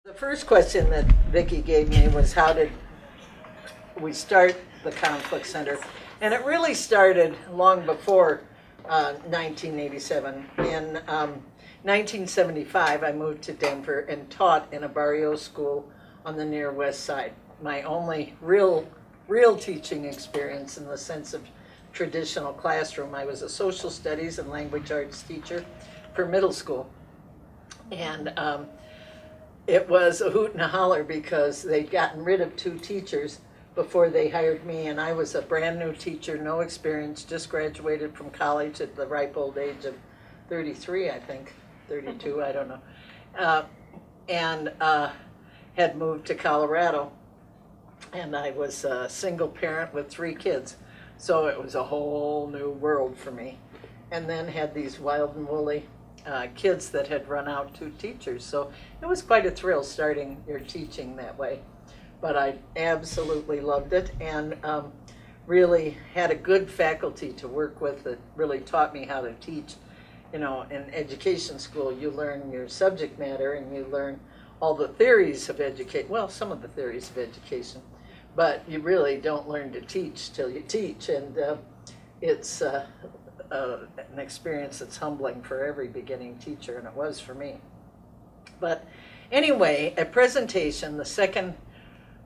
The first question that Vicki gave me was how did we start the Conflict Center? And it really started long before 1987. In 1975, I moved to Denver and taught in a barrio school on the near west side. My only real teaching experience in the sense of traditional classroom. I was a social studies and language arts teacher for middle school. And it was a hoot and a holler because they'd gotten rid of 2 teachers before they hired me, and I was a brand new teacher, no experience, just graduated from college at the ripe old age of 33, I think, 32, I don't know, and had moved to Colorado, and I was a single parent with 3 kids, so it was a whole new world for me, and then had these wild and woolly kids that had run out 2 teachers. So it was quite a thrill starting your teaching that way. But I absolutely loved it and really had a good faculty to work with that really taught me how to teach. You know, in education school, you learn your subject matter and you learn all the theories of education, well, some of the theories of education, but you really don't learn to teach till you teach. And it's an experience that's humbling for every beginning teacher, and it was for me. But anyway, at presentation, the second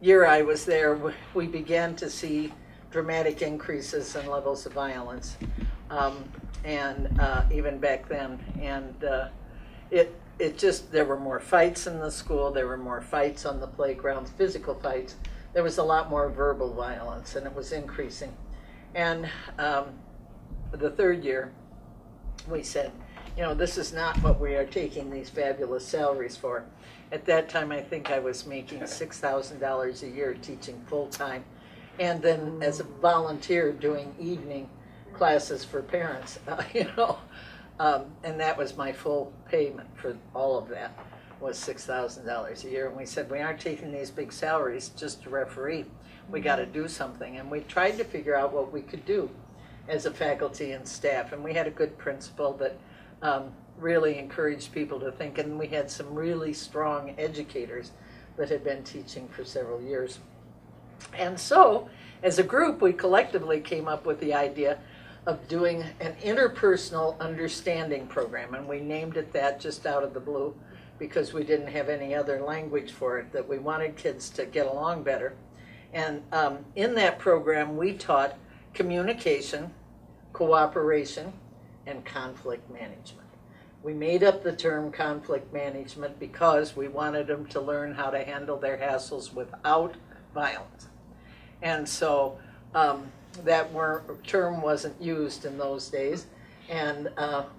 year I was there, we began to see dramatic increases in levels of violence, and even back then. And it just, there were more fights in the school, there were more fights on the playgrounds, physical fights. There was a lot more verbal violence, and it was increasing. And the third year, we said, you know, this is not what we are taking these fabulous salaries for. At that time, I think I was making $6,000 a year teaching full-time, and then as a volunteer doing evening classes for parents, you know, and that was my full payment for all of that, was $6,000 a year. And we said, we aren't taking these big salaries just to referee. We got to do something. And we tried to figure out what we could do as a faculty and staff, and we had a good principal that really encouraged people to think, and we had some really strong educators that had been teaching for several years. And so, as a group, we collectively came up with the idea of doing an interpersonal understanding program, and we named it that just out of the blue because we didn't have any other language for it, that we wanted kids to get along better. And in that program, we taught communication, cooperation, and conflict management. We made up the term conflict management because we wanted them to learn how to handle their hassles without violence. And so that term wasn't used in those days, and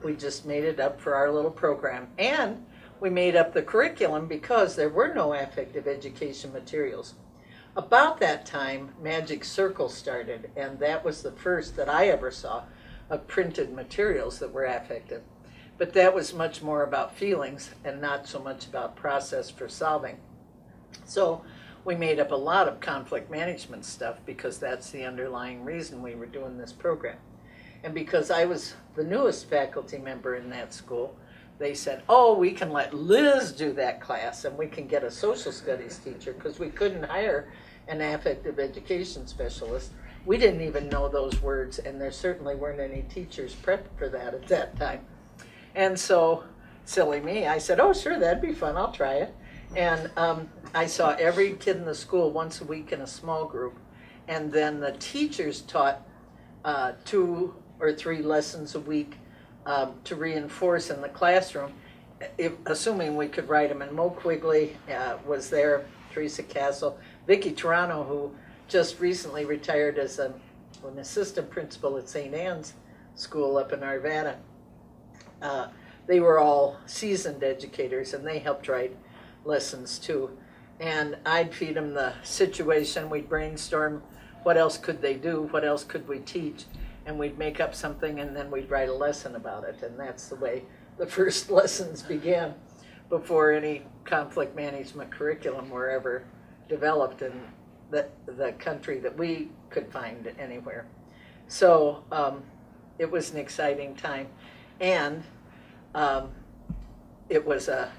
we just made it up for our little program. And we made up the curriculum because there were no affective education materials. About that time, Magic Circle started, and that was the first that I ever saw of printed materials that were affective. But that was much more about feelings and not so much about process for solving. So we made up a lot of conflict management stuff because that's the underlying reason we were doing this program. And because I was the newest faculty member in that school, they said, oh, we can let Liz do that class and we can get a social studies teacher, because we couldn't hire an affective education specialist. We didn't even know those words, and there certainly weren't any teachers prepped for that at that time. And so, silly me, I said, oh, sure, that'd be fun, I'll try it. And I saw every kid in the school once a week in a small group, and then the teachers taught 2 or 3 lessons a week to reinforce in the classroom, assuming we could write them. And Mo Quigley was there, Teresa Castle, Vicki Toronto, who just recently retired as an assistant principal at St. Anne's School up in Arvada. They were all seasoned educators, and they helped write lessons too. And I'd feed them the situation, we'd brainstorm what else could they do, what else could we teach, and we'd make up something, and then we'd write a lesson about it. And that's the way the first lessons began, before any conflict management curriculum were ever developed in the country that we could find anywhere. So it was an exciting time. And it was a,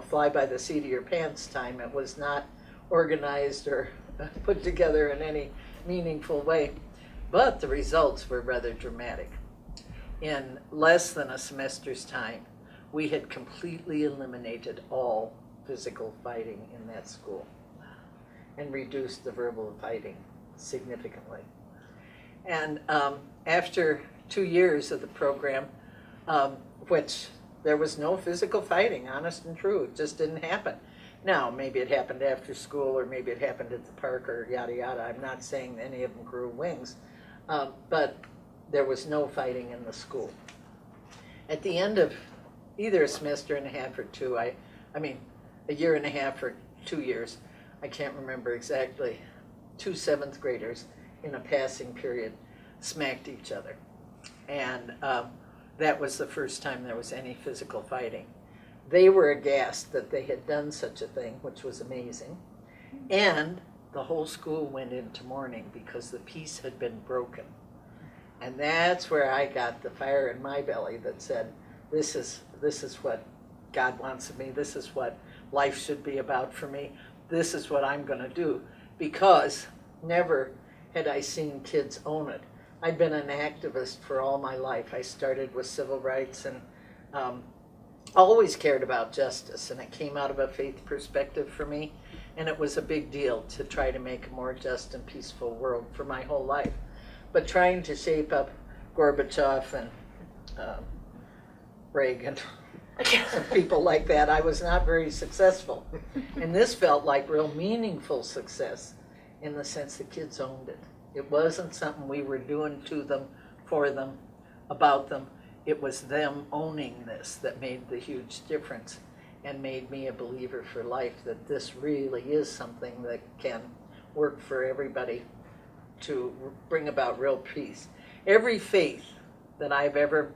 fly by the seat of your pants time. It was not organized or put together in any meaningful way. But the results were rather dramatic. In less than a semester's time, we had completely eliminated all physical fighting in that school and reduced the verbal fighting significantly. And after 2 years of the program, which there was no physical fighting, honest and true, it just didn't happen. Now, maybe it happened after school, or maybe it happened at the park, or yada yada. I'm not saying any of them grew wings, but there was no fighting in the school. At the end of either a semester and a half or two, I mean, a year and a half or 2 years, I can't remember exactly, 2 7th graders in a passing period smacked each other. And that was the first time there was any physical fighting. They were aghast that they had done such a thing, which was amazing. And the whole school went into mourning because the peace had been broken. And that's where I got the fire in my belly that said, this is what God wants of me. This is what life should be about for me. This is what I'm going to do. Because never had I seen kids own it. I'd been an activist for all my life. I started with civil rights and always cared about justice. And it came out of a faith perspective for me. And it was a big deal to try to make a more just and peaceful world for my whole life. But trying to shape up Gorbachev and Reagan and people like that, I was not very successful. And this felt like real meaningful success in the sense the kids owned it. It wasn't something we were doing to them, for them, about them. It was them owning this that made the huge difference and made me a believer for life that this really is something that can work for everybody to bring about real peace. Every faith that I've ever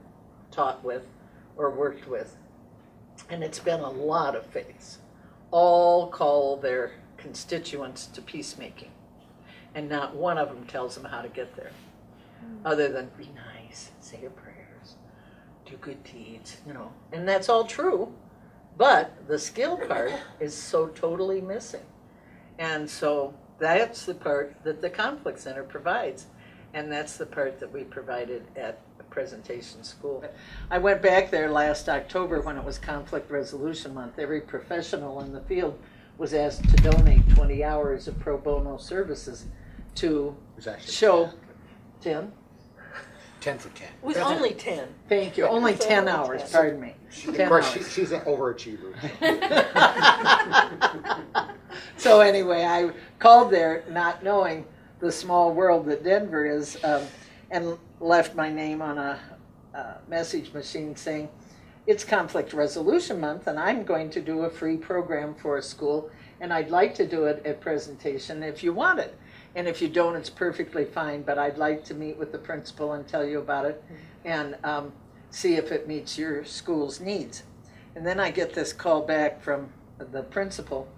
taught with or worked with, and it's been a lot of faiths, all call their constituents to peacemaking. And not one of them tells them how to get there, other than be nice, say your prayers, do good deeds, And that's all true, but the skill part is so totally missing. And so that's the part that the Conflict Center provides, and that's the part that we provided at the presentation school. I went back there last October when it was Conflict Resolution Month. Every professional in the field was asked to donate 20 hours of pro bono services to show 10? 10 for 10. It was only 10. Thank you. Only 10 hours, pardon me. Of course, she's an overachiever. So anyway, I called there not knowing the small world that Denver is, and left my name on a message machine saying, it's Conflict Resolution Month, and I'm going to do a free program for a school, and I'd like to do it at presentation if you want it. And if you don't, it's perfectly fine, but I'd like to meet with the principal and tell you about it and see if it meets your school's needs. And then I get this call back from the principal,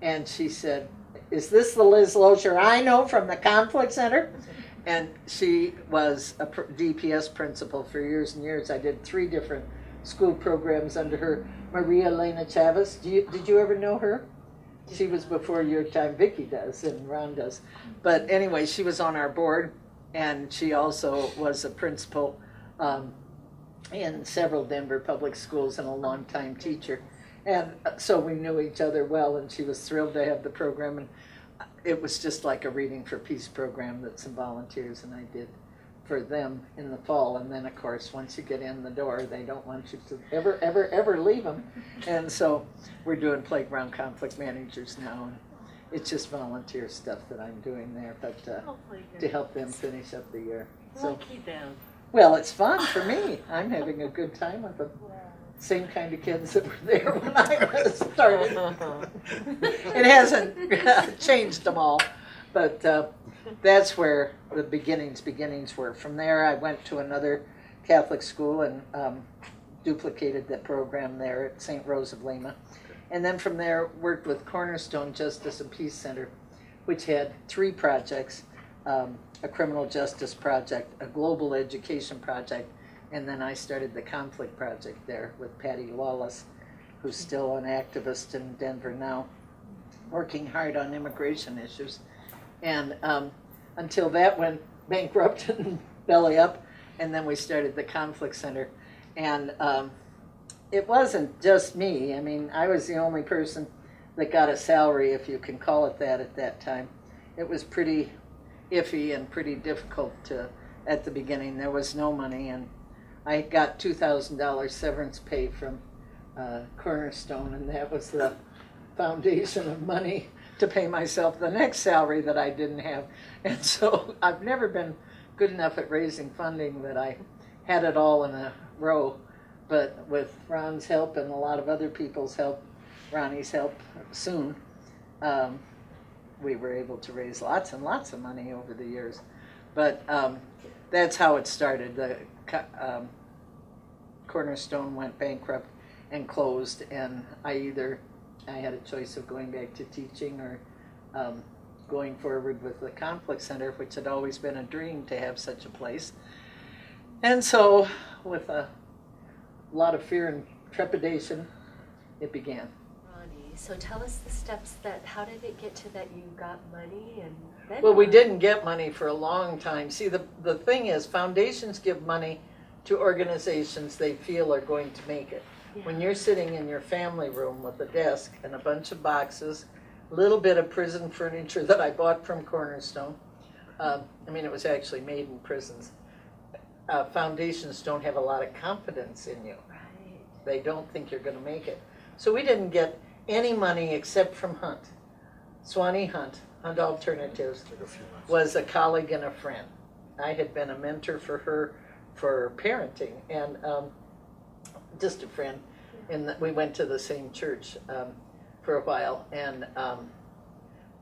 and she said, is this the Liz Loescher I know from the Conflict Center? And she was a DPS principal for years and years. I did 3 different school programs under her. Maria Elena Chavez, did you ever know her? She was before your time. Vicki does and Ron does. But anyway, she was on our board, and she also was a principal in several Denver public schools and a longtime teacher. And so we knew each other well, and she was thrilled to have the program. And it was just like a Reading for Peace program that some volunteers and I did for them in the fall. And then, of course, once you get in the door, they don't want you to ever leave them. And so we're doing playground conflict managers now. And it's just volunteer stuff that I'm doing there, but to help them finish up the year. So, Lucky them. well, it's fun for me. I'm having a good time with them. Same kind of kids that were there when I started. It hasn't changed them all, but that's where the beginnings were. From there, I went to another Catholic school and duplicated that program there at St. Rose of Lima. And then from there, worked with Cornerstone Justice and Peace Center, which had 3 projects, a criminal justice project, a global education project, and then I started the conflict project there with Patty Lawless. who's still an activist in Denver now, working hard on immigration issues. And until that went bankrupt and belly up, and then we started the Conflict Center. And it wasn't just me. I mean, I was the only person that got a salary, if you can call it that, at that time. It was pretty iffy and pretty difficult at the beginning. There was no money, and I got $2,000 severance pay from Cornerstone, and that was the foundation of money to pay myself the next salary that I didn't have. And so I've never been good enough at raising funding that I had it all in a row. But with Ron's help and a lot of other people's help, Ronnie's help soon, we were able to raise lots and lots of money over the years. But that's how it started. The Cornerstone went bankrupt and closed, and I had a choice of going back to teaching or going forward with the Conflict Center, which had always been a dream to have such a place. And so, with a lot of fear and trepidation, it began. Ronnie, so tell us the steps how did it get to that you got money and then Well, we what? didn't get money for a long time. See, the thing is, foundations give money to organizations they feel are going to make it. Yeah. When you're sitting in your family room with a desk and a bunch of boxes, a little bit of prison furniture that I bought from Cornerstone, it was actually made in prisons. Foundations don't have a lot of confidence in you. Right. They don't think you're going to make it. So we didn't get any money except from Hunt. Swanee Hunt Alternatives, Took a few months. was a colleague and a friend. I had been a mentor for her for parenting, and just a friend. And we went to the same church for a while, and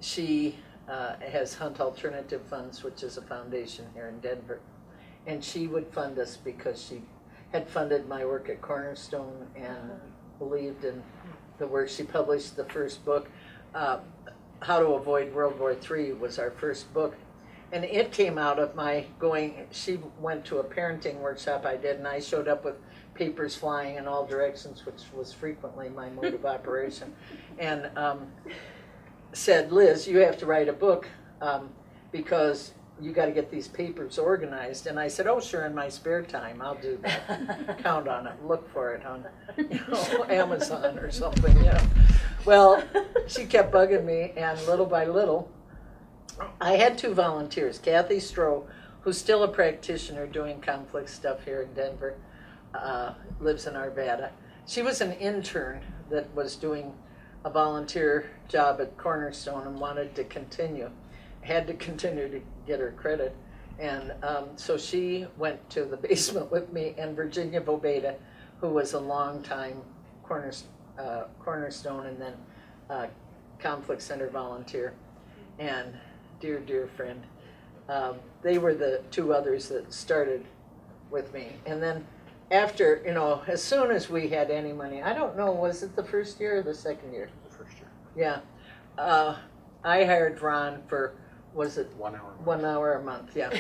she has Hunt Alternative Funds, which is a foundation here in Denver. And she would fund us because she had funded my work at Cornerstone and believed in the work. She published the first book, How to Avoid World War III was our first book. And it came out of my she went to a parenting workshop I did, and I showed up with papers flying in all directions, which was frequently my mode of operation, and said, Liz, you have to write a book because you got to get these papers organized. And I said, oh, sure, in my spare time, I'll do that. Count on it. Look for it on Amazon or something. Yeah. Well, she kept bugging me, and little by little, I had two volunteers. Kathy Stroh, who's still a practitioner doing conflict stuff here in Denver, lives in Arvada. She was an intern that was doing a volunteer job at Cornerstone and wanted to continue. Had to continue to get her credit. And so she went to the basement with me, and Virginia Bobeda, who was a long-time Cornerstone and then Conflict Center volunteer, and dear friend. They were the two others that started with me. And then after, as soon as we had any money, I don't know, was it the first year or the second year? The first year. Yeah. I hired Ron for, was it 1 hour. 1 hour a month? Yeah.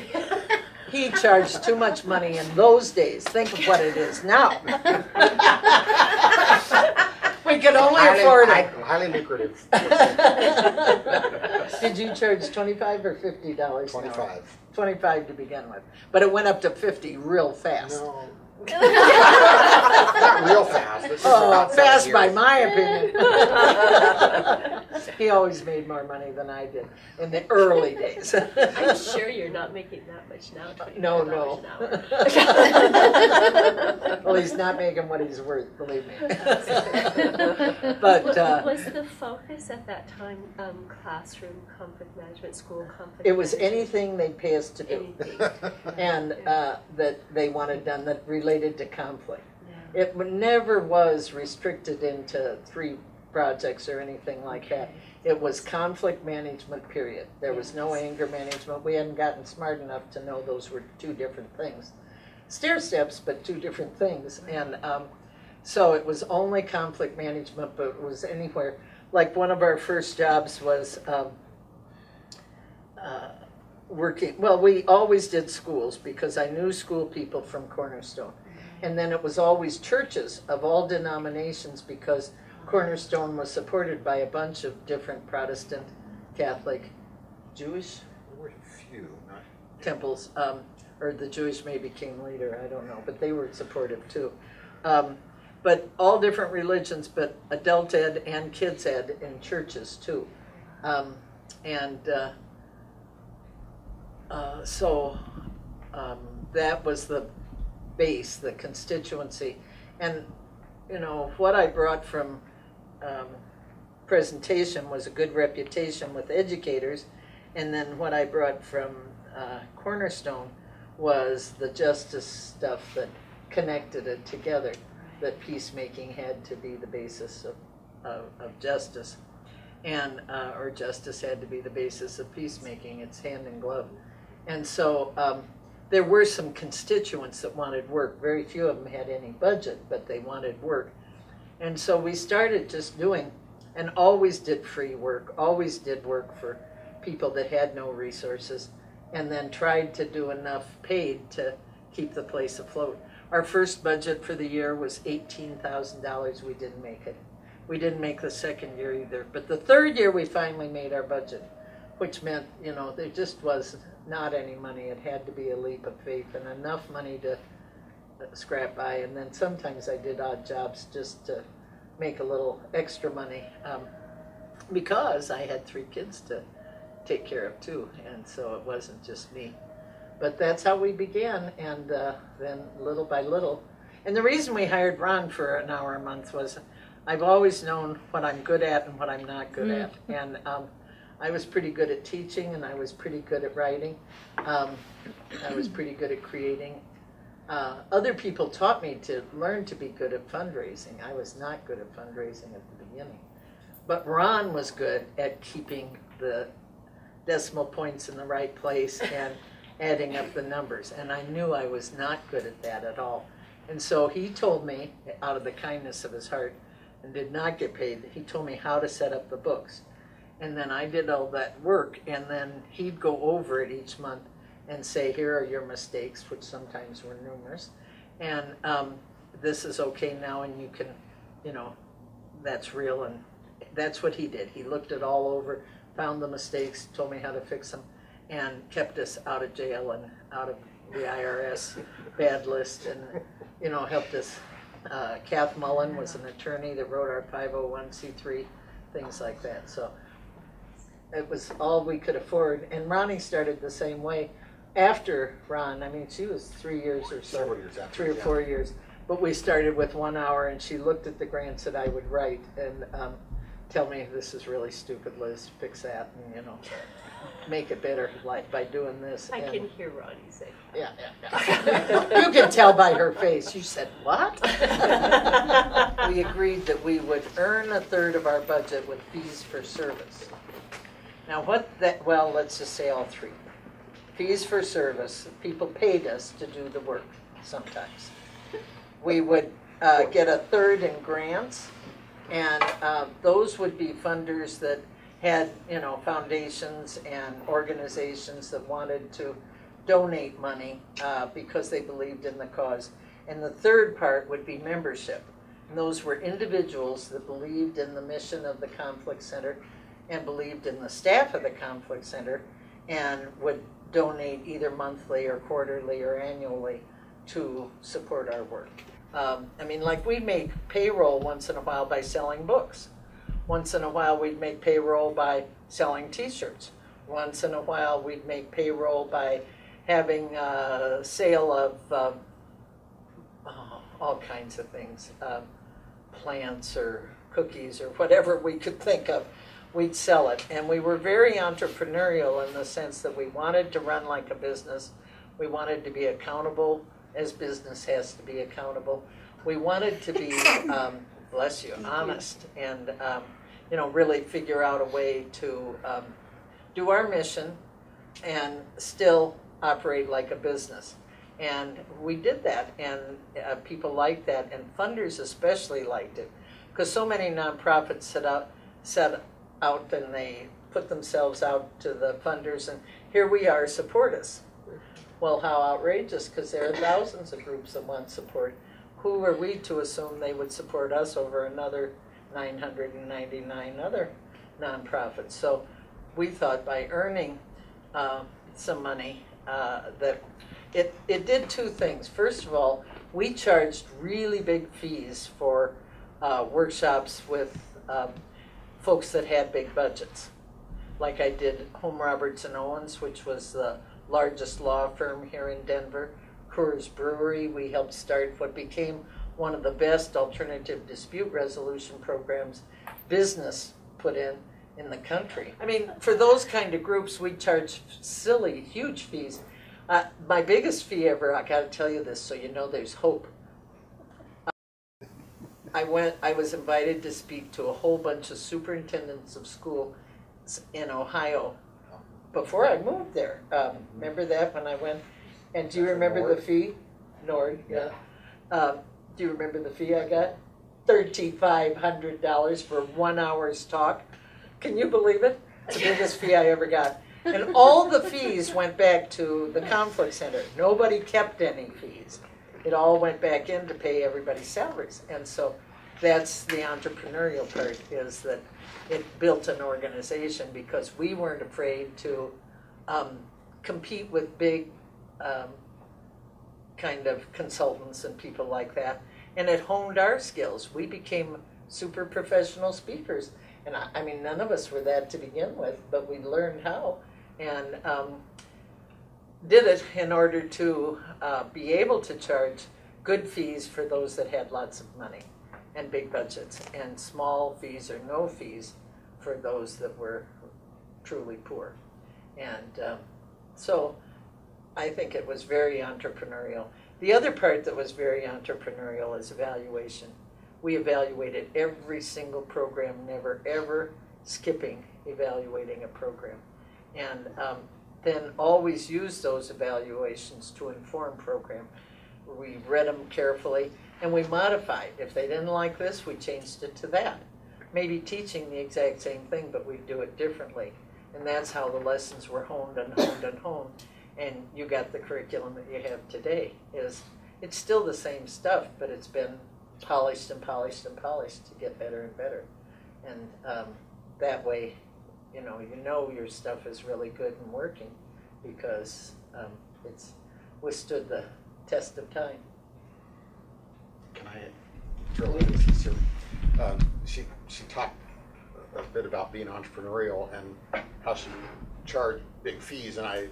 He charged too much money in those days. Think of what it is now. We could only afford it. Highly lucrative. Did you charge $25 or $50? 25. 25 to begin with, but it went up to 50 real fast. No. Not real fast. It's just about 7 Fast by years. my opinion. He always made more money than I did in the early days. I'm sure you're not making that much now, No. $25 an hour. Well, he's not making what he's worth, believe me. But was the focus at that time classroom conflict management, school conflict it was management? anything they'd pay us to do, Anything. and that they wanted done that related to conflict. Yeah. It never was restricted into 3 projects or anything like that. It was conflict management, period. There was no anger management. We hadn't gotten smart enough to know those were 2 different things. Stair steps, but 2 different things. And so it was only conflict management, but it was anywhere. Like one of our first jobs was working, well, we always did schools because I knew school people from Cornerstone. And then it was always churches of all denominations because Cornerstone was supported by a bunch of different Protestant, Catholic, Jewish There were a few, not. temples, or the Jewish maybe came later, I don't know, but they were supportive too. But all different religions, but adult ed and kids ed in churches too. So that was the base, the constituency. And, you know, what I brought from presentation was a good reputation with educators. And then what I brought from Cornerstone was the justice stuff that connected it together, that peacemaking had to be the basis of justice. And, or justice had to be the basis of peacemaking. It's hand in glove. And so there were some constituents that wanted work. Very few of them had any budget, but they wanted work. And so we started just doing, and always did free work, always did work for people that had no resources, and then tried to do enough paid to keep the place afloat. Our first budget for the year was $18,000. We didn't make it. We didn't make the second year either. But the third year we finally made our budget, which meant, you know, there just was not any money. It had to be a leap of faith and enough money to scrap by. And then sometimes I did odd jobs just to make a little extra money because I had 3 kids to take care of too. And so it wasn't just me. But that's how we began, and then little by little. And the reason we hired Ron for an hour a month was I've always known what I'm good at and what I'm not good at. And I was pretty good at teaching, and I was pretty good at writing. I was pretty good at creating. Other people taught me to learn to be good at fundraising. I was not good at fundraising at the beginning. But Ron was good at keeping the decimal points in the right place and adding up the numbers. And I knew I was not good at that at all. And so he told me, out of the kindness of his heart, and did not get paid, he told me how to set up the books. And then I did all that work, and then he'd go over it each month and say, here are your mistakes, which sometimes were numerous, and this is okay now, and you can, you know, that's real. And that's what he did. He looked it all over, found the mistakes, told me how to fix them, and kept us out of jail and out of the IRS bad list, and, you know, helped us. Kath Mullen was an attorney that wrote our 501c3, things like that. So it was all we could afford. And Ronnie started the same way after Ron. I mean, she was 3 years or so, Several years after, 3 or 4 years. But we started with 1 hour, and she looked at the grants that I would write and tell me, this is really stupid, Liz, fix that, and, you know, make it better, like, by doing this. I can hear Ronnie say Yeah. You can tell by her face. You said, what? We agreed that we would earn 1/3 of our budget with fees for service. Now well, let's just say all 3. Fees for service, people paid us to do the work sometimes. We would get 1/3 in grants, and those would be funders that had, you know, foundations and organizations that wanted to donate money because they believed in the cause. And the third part would be membership. And those were individuals that believed in the mission of the Conflict Center and believed in the staff of the Conflict Center and would donate either monthly or quarterly or annually to support our work. I mean, like, we make payroll once in a while by selling books. Once in a while we'd make payroll by selling t-shirts. Once in a while we'd make payroll by having a sale of all kinds of things, plants or cookies or whatever we could think of. We'd sell it. And we were very entrepreneurial in the sense that we wanted to run like a business. We wanted to be accountable as business has to be accountable. We wanted to be, bless you, honest, and you know, really figure out a way to do our mission and still operate like a business. And we did that, and people liked that, and funders especially liked it, because so many nonprofits set out and they put themselves out to the funders, and here we are, support us. Well, how outrageous, because there are thousands of groups that want support. who were we to assume they would support us over another 999 other nonprofits? So we thought by earning some money that it did two things. First of all, we charged really big fees for workshops with folks that had big budgets. Like I did Home Roberts and Owens, which was the largest law firm here in Denver. Coors Brewery, we helped start what became one of the best alternative dispute resolution programs business put in the country. I mean, for those kind of groups, we charge silly, huge fees. My biggest fee ever, I gotta tell you this so you know there's hope. I was invited to speak to a whole bunch of superintendents of schools in Ohio before I moved there. Remember that when I went? And do you remember the fee? Nord, yeah. Do you remember the fee I got? $3,500 for 1 hour's talk. Can you believe it? It's the biggest fee I ever got. And all the fees went back to the conflict center. Nobody kept any fees. It all went back in to pay everybody's salaries. And so that's the entrepreneurial part, is that it built an organization because we weren't afraid to compete with big kind of consultants and people like that. And it honed our skills. We became super professional speakers. And I mean, none of us were that to begin with, but we learned how and did it in order to be able to charge good fees for those that had lots of money and big budgets, and small fees or no fees for those that were truly poor. And so I think it was very entrepreneurial. The other part that was very entrepreneurial is evaluation. We evaluated every single program, never ever skipping evaluating a program. And then always use those evaluations to inform program. We read them carefully and we modified. If they didn't like this, we changed it to that. Maybe teaching the exact same thing, but we'd do it differently. And that's how the lessons were honed and honed and honed. And you got the curriculum that you have today. It's still the same stuff, but it's been polished and polished and polished to get better and better. And that way, you know your stuff is really good and working because it's withstood the test of time. Can I throw in this here? She talked a bit about being entrepreneurial and how she charged big fees, and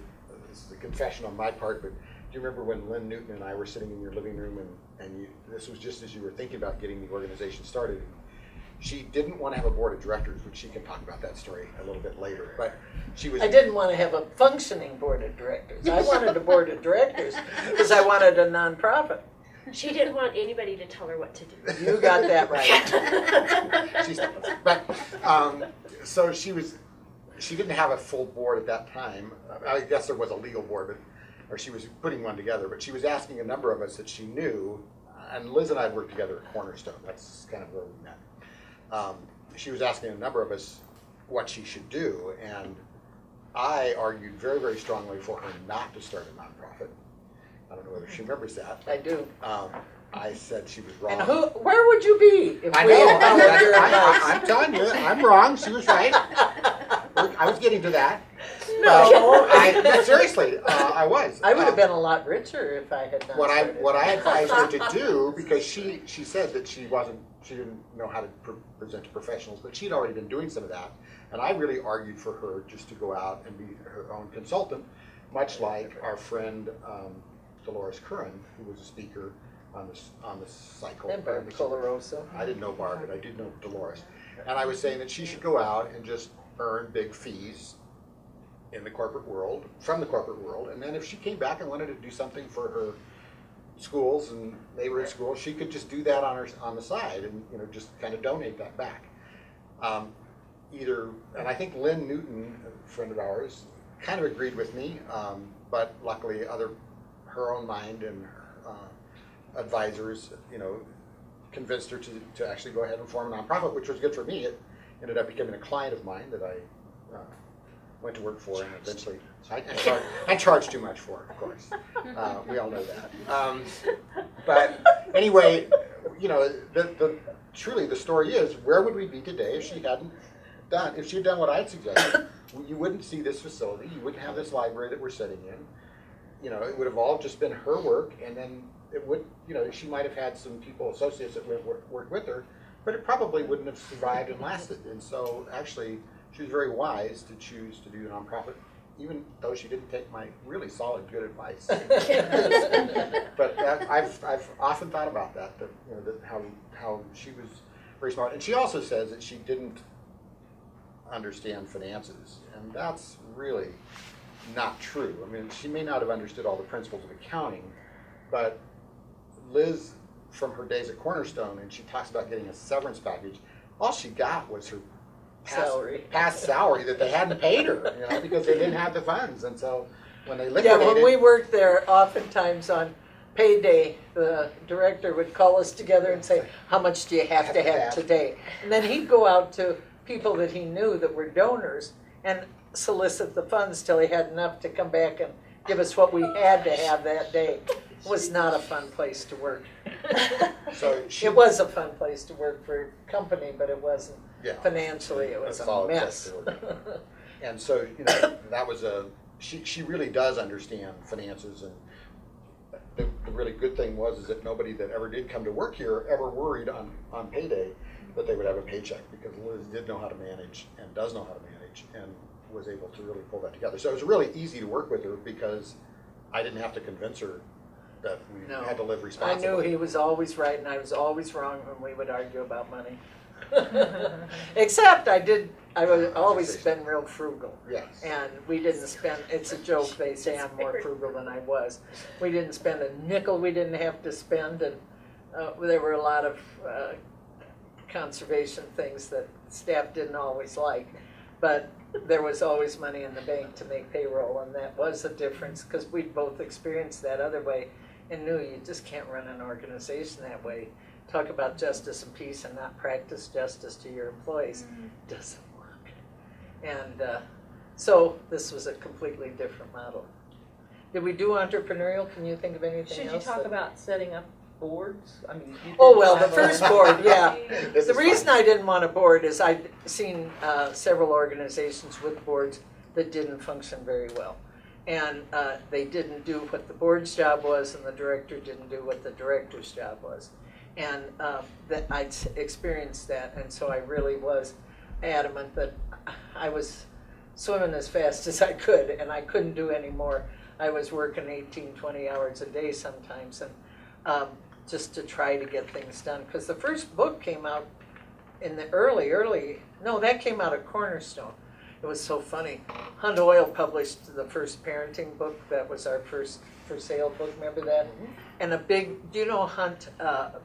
this is a confession on my part, but do you remember when Lynn Newton and I were sitting in your living room and this was just as you were thinking about getting the organization started? She didn't want to have a board of directors, which she can talk about that story a little bit later, but she was... I didn't want to have a functioning board of directors. I wanted a board of directors because I wanted a nonprofit. She didn't want anybody to tell her what to do. You got that right. So she didn't have a full board at that time. I guess there was a legal board, or she was putting one together, but she was asking a number of us that she knew, and Liz and I had worked together at Cornerstone. That's kind of where we met. She was asking a number of us what she should do, and I argued very, very strongly for her not to start a nonprofit. I don't know whether she remembers that. I do. I said she was wrong. And where would you be if I we know. had followed your advice? I'm telling you, I'm wrong. She was right. I was getting to that. No. No, seriously, I was. I would have been a lot richer if I had not started. What I advised her to do, because she said that she didn't know how to present to professionals, but she'd already been doing some of that, and I really argued for her just to go out and be her own consultant, much like our friend Dolores Curran, who was a speaker on the cycle. And Barb Colarosa. I didn't know Barb, but I did know Dolores, and I was saying that she should go out and just earn big fees in the corporate world, from the corporate world, and then if she came back and wanted to do something for her schools and neighborhood schools, she could just do that on the side and just kind of donate that back. And I think Lynn Newton, a friend of ours, kind of agreed with me, but luckily her own mind and advisors, convinced her to actually go ahead and form a nonprofit, which was good for me. It ended up becoming a client of mine that I went to work for, and eventually I charged too much for it, of course. We all know that. But anyway, you know, truly the story is, where would we be today if she had done what I'd suggested? You wouldn't see this facility, you wouldn't have this library that we're sitting in. You know, it would have all just been her work, and then it would, you know, she might have had some people, associates that would work with her, but it probably wouldn't have survived and lasted. And so actually, she was very wise to choose to do a nonprofit, even though she didn't take my really solid, good advice. But I've often thought about that, you know, how she was very smart. And she also says that she didn't understand finances, and that's really not true. I mean, she may not have understood all the principles of accounting, but Liz, from her days at Cornerstone, and she talks about getting a severance package, all she got was her past salary that they hadn't paid her, you know, because they didn't have the funds. And so when they liquidated... Yeah, when we worked there, oftentimes on payday, the director would call us together and say, how much do you have to have today? And then he'd go out to people that he knew that were donors and solicit the funds till he had enough to come back and give us what we had to have that day. It was not a fun place to work. It was a fun place to work for a company, but it wasn't financially. It was a mess. And so, you know, that was she really does understand finances. And the really good thing is that nobody that ever did come to work here ever worried on payday that they would have a paycheck, because Liz did know how to manage and does know how to manage and was able to really pull that together. So it was really easy to work with her because I didn't have to convince her that we had to live responsibly. I knew he was always right and I was always wrong when we would argue about money. Except I would always been real frugal. Yes. And we didn't spend, it's a joke, they say I'm more frugal than I was. We didn't spend a nickel we didn't have to spend, and there were a lot of conservation things that staff didn't always like. But there was always money in the bank to make payroll, and that was a difference because we'd both experienced that other way and knew you just can't run an organization that way. Talk about justice and peace and not practice justice to your employees. Doesn't work. And so this was a completely different model. Did we do entrepreneurial? Can you think of anything else? Should you talk about setting up boards? I mean, oh, well, the first board, yeah. The reason I didn't want a board is I'd seen several organizations with boards that didn't function very well. And they didn't do what the board's job was, and the director didn't do what the director's job was. And that I'd experienced that, and so I really was adamant that I was swimming as fast as I could, and I couldn't do any more. I was working 18, 20 hours a day sometimes, and just to try to get things done. Because the first book came out in the that came out of Cornerstone. It was so funny. Hunt Oil published the first parenting book. That was our first for sale book, remember that? And do you know Hunt,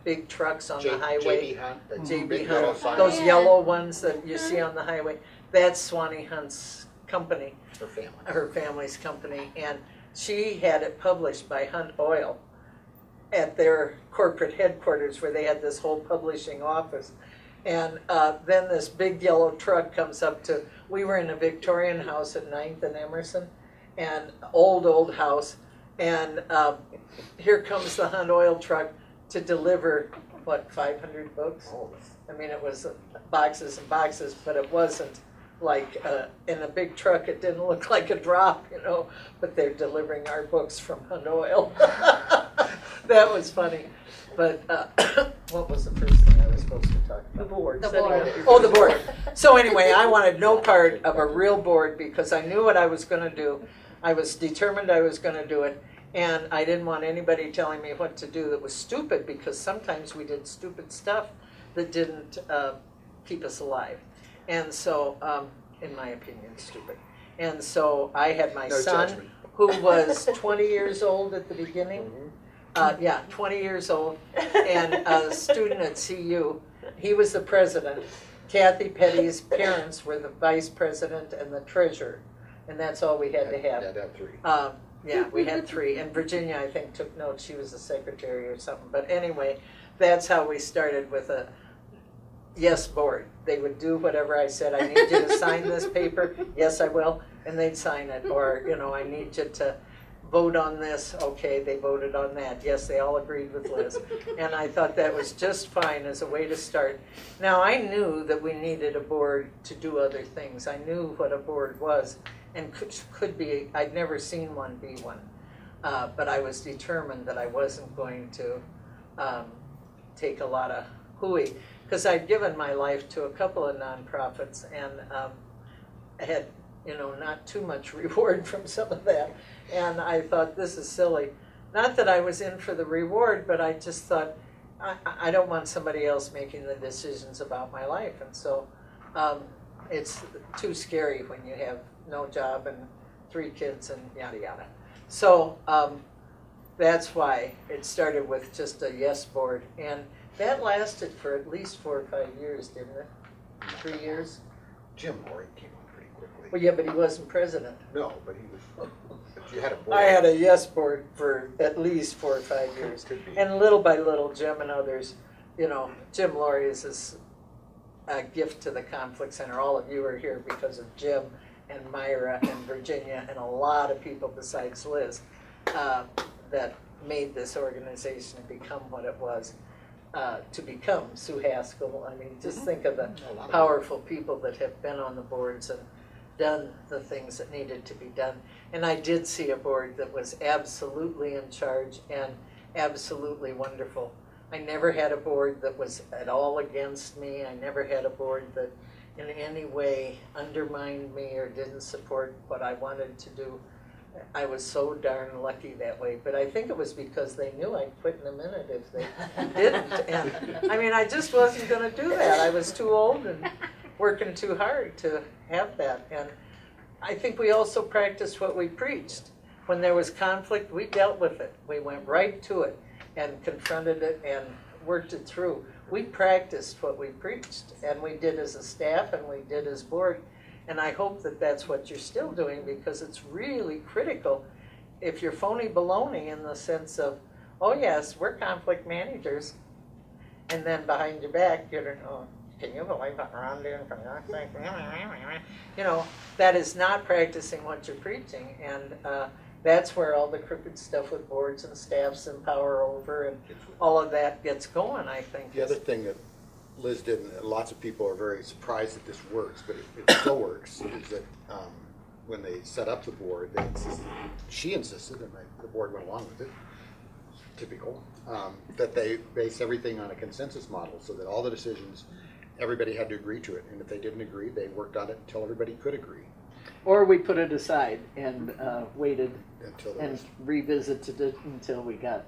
big trucks on the highway? JB Hunt. JB Hunt, those yellow ones that you see on the highway. That's Swanee Hunt's company. Her family's company. And she had it published by Hunt Oil at their corporate headquarters where they had this whole publishing office. And then this big yellow truck comes up we were in a Victorian house at 9th and Emerson, and old house, and here comes the Hunt Oil truck to deliver, 500 books? Oh. I mean, it was boxes and boxes, but it wasn't like in a big truck, it didn't look like a drop, but they're delivering our books from Hunt Oil. That was funny. But what was the first thing I was supposed to talk about? The board. Oh, the board. So anyway, I wanted no part of a real board because I knew what I was going to do. I was determined I was going to do it. And I didn't want anybody telling me what to do that was stupid, because sometimes we did stupid stuff that didn't keep us alive. And so, in my opinion, stupid. And so I had my son, judgment. who was 20 years old at the beginning. 20 years old, and a student at CU. He was the president. Kathy Petty's parents were the vice president and the treasurer, and that's all we had to have. Yeah, to have three. We had three, and Virginia, I think, took notes. She was the secretary or something. But anyway, that's how we started with a yes board. They would do whatever I said. I need you to sign this paper. Yes, I will. and they'd sign it, or, you know, I need you to vote on this, okay, they voted on that, yes, they all agreed with Liz. And I thought that was just fine as a way to start. Now, I knew that we needed a board to do other things. I knew what a board was and could be, I'd never seen one be one. But I was determined that I wasn't going to take a lot of hooey, because I'd given my life to a couple of nonprofits, and I had, you know, not too much reward from some of that. And I thought, this is silly. Not that I was in for the reward, but I just thought, I don't want somebody else making the decisions about my life. And so it's too scary when you have no job and 3 kids and yada yada. So that's why it started with just a yes board. And that lasted for at least 4 or 5 years, didn't it? 3 years? Jim Laurie came on pretty quickly. Well, yeah, but he wasn't president. No, but he was, but you had a board. I had a yes board for at least 4 or 5 years. Could be. And little by little, Jim and others, you know, Jim Laurie is a gift to the Conflict Center. All of you are here because of Jim and Myra and Virginia and a lot of people besides Liz that made this organization become what it was. To become Sue Haskell. I mean, just think of the powerful people that have been on the boards and done the things that needed to be done. And I did see a board that was absolutely in charge and absolutely wonderful. I never had a board that was at all against me. I never had a board that in any way undermined me or didn't support what I wanted to do. I was so darn lucky that way, but I think it was because they knew I'd quit in a minute if they didn't. And I mean, I just wasn't going to do that. I was too old and working too hard to have that. And I think we also practiced what we preached. When there was conflict, we dealt with it. We went right to it and confronted it and worked it through. We practiced what we preached, and we did as a staff and we did as board. And I hope that that's what you're still doing, because it's really critical. If you're phony baloney in the sense of, oh yes, we're conflict managers, and then behind your back you're, oh, can you believe what Ron doing from your side? You know, that is not practicing what you're preaching, and that's where all the crooked stuff with boards and staffs and power over and all of that gets going, I think. The other thing that Liz did, and lots of people are very surprised that this works, but it still works, is that when they set up the board, she insisted, and the board went along with it, typical, that they base everything on a consensus model so that all the decisions, everybody had to agree to it. And if they didn't agree, they worked on it until everybody could agree. Or we put it aside and waited Until and revisited it until we got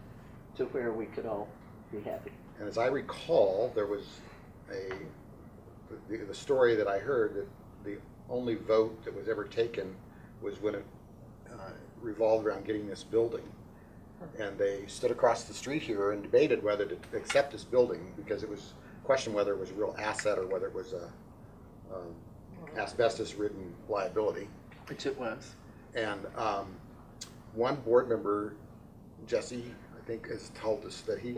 to where we could all be happy. And as I recall, there was the story that I heard that the only vote that was ever taken was when it revolved around getting this building. And they stood across the street here and debated whether to accept this building, because it was questioned whether it was a real asset or whether it was a asbestos-ridden liability. Which it was. And one board member, Jesse, I think, has told us that he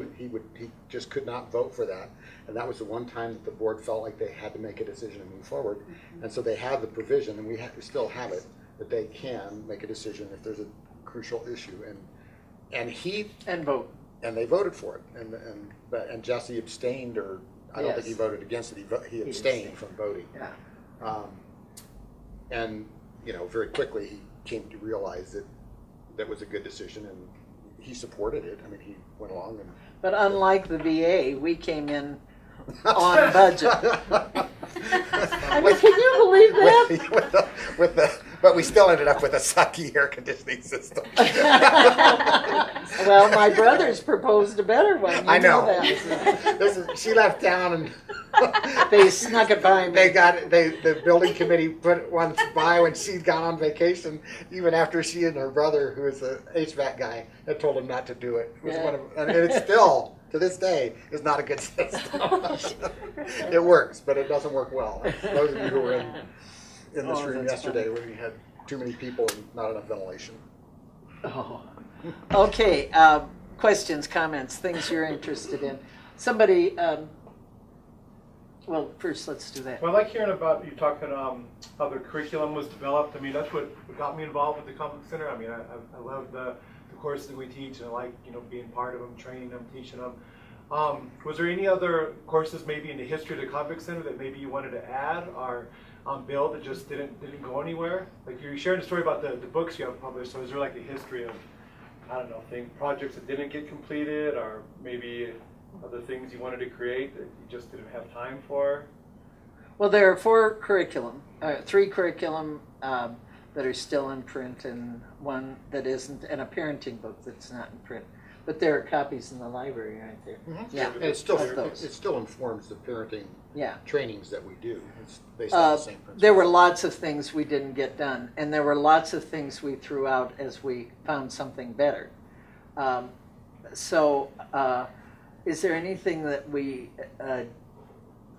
just could not vote for that, and that was the one time that the board felt like they had to make a decision and move forward. And so they have the provision, and we still have it, that they can make a decision if there's a crucial issue, and vote. And they voted for it, and Jesse abstained, or I don't think he Yes. voted against it. He abstained from voting. Yeah. And you know, very quickly he came to realize that that was a good decision, and he supported it. I mean, he went along and. But unlike the VA, we came in on budget. I mean, can you believe that? But we still ended up with a sucky air conditioning system. Well, my brothers proposed a better one. You I know. that. She left town and They snuck it by me. the building committee put one by when she'd gone on vacation, even after she and her brother, who was an HVAC guy, had told him not to do it. It was Yeah. and it's still, to this day, is not a good system. It works, but it doesn't work well. Those of you who were in this room That's yesterday, where we had too many people and not enough ventilation. Oh. Okay, questions, comments, things you're interested in. Somebody Well, first, let's do that. Well, I like hearing about you talking how the curriculum was developed. I mean, that's what got me involved with the Conflict Center. I mean, I love the courses that we teach, and I like being part of them, training them, teaching them. Was there any other courses maybe in the history of the Conflict Center that maybe you wanted to add or build that just didn't go anywhere? Like you're sharing a story about the books you have published. So is there like a history of, I don't know, projects that didn't get completed, or maybe other things you wanted to create that you just didn't have time for? Well, there are three curriculum that are still in print, and one that isn't, and a parenting book that's not in print. But there are copies in the library, aren't there? Yeah, And it still of those. informs the parenting Yeah. trainings that we do. It's based on the same principles. There were lots of things we didn't get done, and there were lots of things we threw out as we found something better. Is there anything that we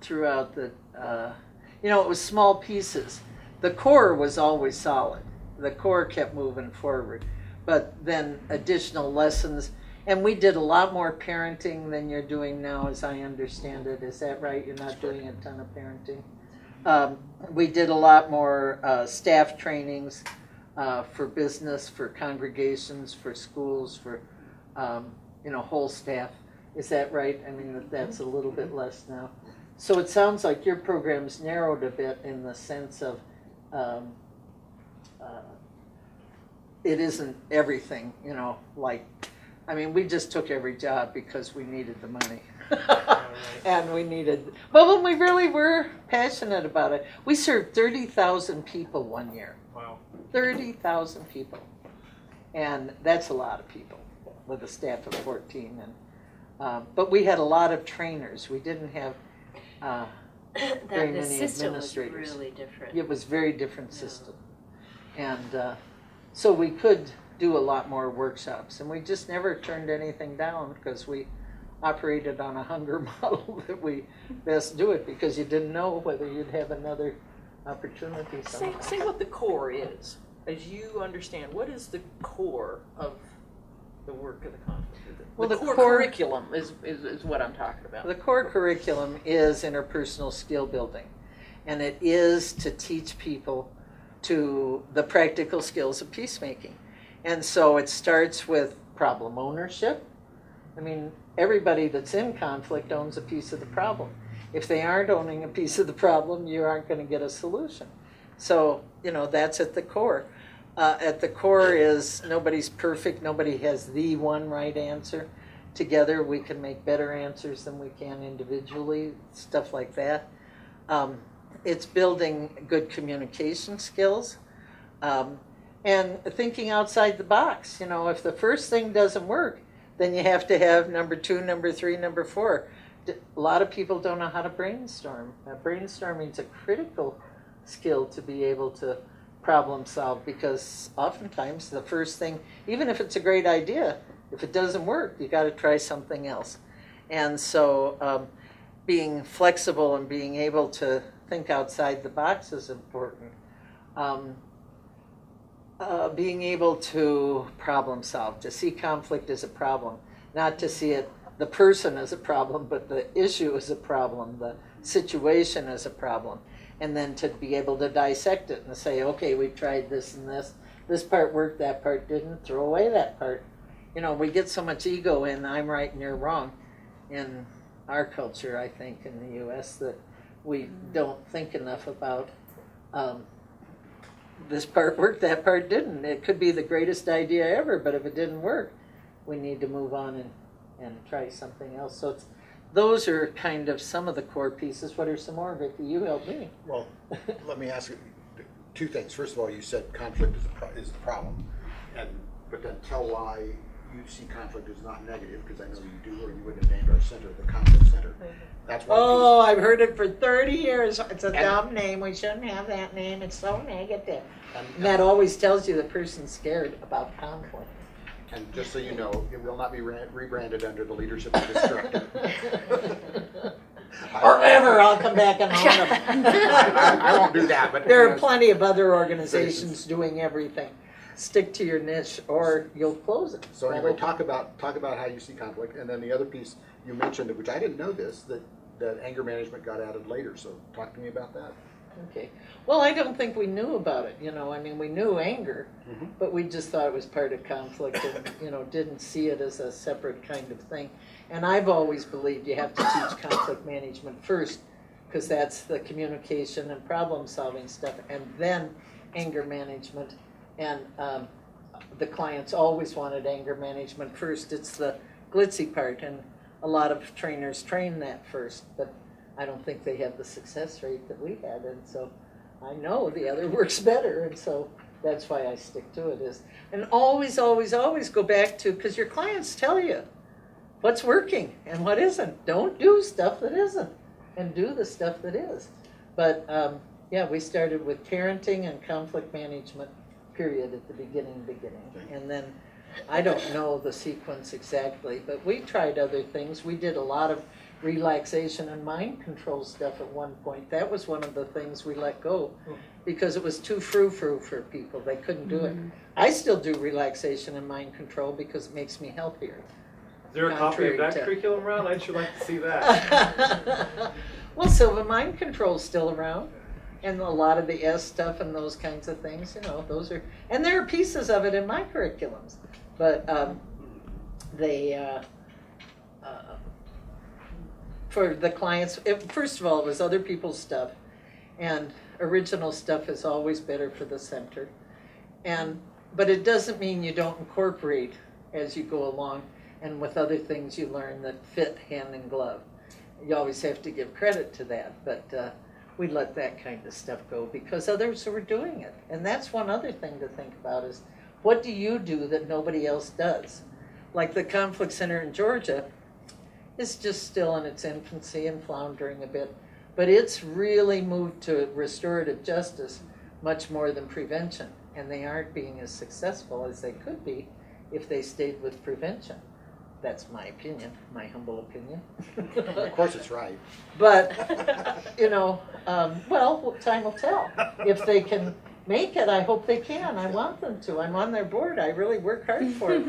threw out that, it was small pieces. The core was always solid. The core kept moving forward. But then additional lessons, and we did a lot more parenting than you're doing now, as I understand it. Is that right? You're not doing a ton of parenting? We did a lot more staff trainings for business, for congregations, for schools, for whole staff. Is that right? I mean, that's a little bit less now. So it sounds like your program's narrowed a bit in the sense of it isn't everything, we just took every job because we needed the money. And but we really were passionate about it. We served 30,000 people one year. Wow. 30,000 people. And that's a lot of people with a staff of 14. But we had a lot of trainers. We didn't have very The many system was administrators. really different. It was a very different system. And so we could do a lot more workshops. And we just never turned anything down because we operated on a hunger model that we best do it because you didn't know whether you'd have another opportunity somewhere. Say what the core is, as you understand. What is the core of the work of the conflict? Well, the the core core- curriculum is what I'm talking about. The core curriculum is interpersonal skill building, and it is to teach people to the practical skills of peacemaking. And so it starts with problem ownership. I mean, everybody that's in conflict owns a piece of the problem. If they aren't owning a piece of the problem, you aren't going to get a solution. So, that's at the core. At the core is nobody's perfect, nobody has the one right answer. Together we can make better answers than we can individually, stuff like that. It's building good communication skills and thinking outside the box. If the first thing doesn't work, then you have to have number 2, number 3, number 4. A lot of people don't know how to brainstorm. Brainstorming is a critical skill to be able to problem solve, because oftentimes the first thing, even if it's a great idea, if it doesn't work, you got to try something else. And so being flexible and being able to think outside the box is important. Being able to problem solve, to see conflict as a problem, not to see it, the person as a problem, but the issue as a problem, the situation as a problem. And then to be able to dissect it and say, okay, we tried this and this. This part worked, that part didn't. Throw away that part. We get so much ego in I'm right and you're wrong in our culture, I think, in the U.S., that we don't think enough about this part worked, that part didn't. It could be the greatest idea ever, but if it didn't work, we need to move on and try something else. So those are kind of some of the core pieces. What are some more, Vicki? You help me. Well, let me ask you two things. First of all, you said conflict is the problem, but then tell why you see conflict as not negative, because I know you do, or you wouldn't have named our center the Conflict Center. That's one Oh, piece. I've heard it for 30 years. It's a dumb name. We shouldn't have that name. It's so negative. And that always tells you the person's scared about conflict. And just so you know, it will not be rebranded under the leadership of Destructive. Forever, I'll come back and own them. I won't do that, but There are plenty of other organizations doing everything. Stick to your niche, or you'll close it. So anyway, talk about how you see conflict, and then the other piece you mentioned, which I didn't know this, that that anger management got added later, so talk to me about that. Okay. Well, I don't think we knew about it, I mean, we knew anger, Mhm. but we just thought it was part of conflict and, didn't see it as a separate kind of thing. And I've always believed you have to teach conflict management first, because that's the communication and problem-solving stuff, and then anger management. And the clients always wanted anger management first. It's the glitzy part, and a lot of trainers train that first, but I don't think they have the success rate that we had, and so I know the other works better, and so that's why I stick to it. And always, always, always go back to, because your clients tell you what's working and what isn't. Don't do stuff that isn't, and do the stuff that is. But yeah, we started with parenting and conflict management, period, at the beginning, and then I don't know the sequence exactly, but we tried other things. We did a lot of relaxation and mind control stuff at one point. That was one of the things we let go because it was too frou-frou for people. They couldn't do it. I still do relaxation and mind control because it makes me healthier. Is there a copy of that Contrary to- curriculum around? I'd sure like to see that. Well, so the mind control's still around, and a lot of the S stuff and those kinds of things, those are, and there are pieces of it in my curriculums, but for the clients, first of all, it was other people's stuff, and original stuff is always better for the center. But it doesn't mean you don't incorporate as you go along, and with other things you learn that fit hand in glove. You always have to give credit to that, but we let that kind of stuff go because others were doing it. And that's one other thing to think about is, what do you do that nobody else does? Like the Conflict Center in Georgia is just still in its infancy and floundering a bit, but it's really moved to restorative justice much more than prevention, and they aren't being as successful as they could be if they stayed with prevention. That's my opinion, my humble opinion. Of course it's right. But, well, time will tell. If they can make it, I hope they can. I want them to. I'm on their board. I really work hard for it.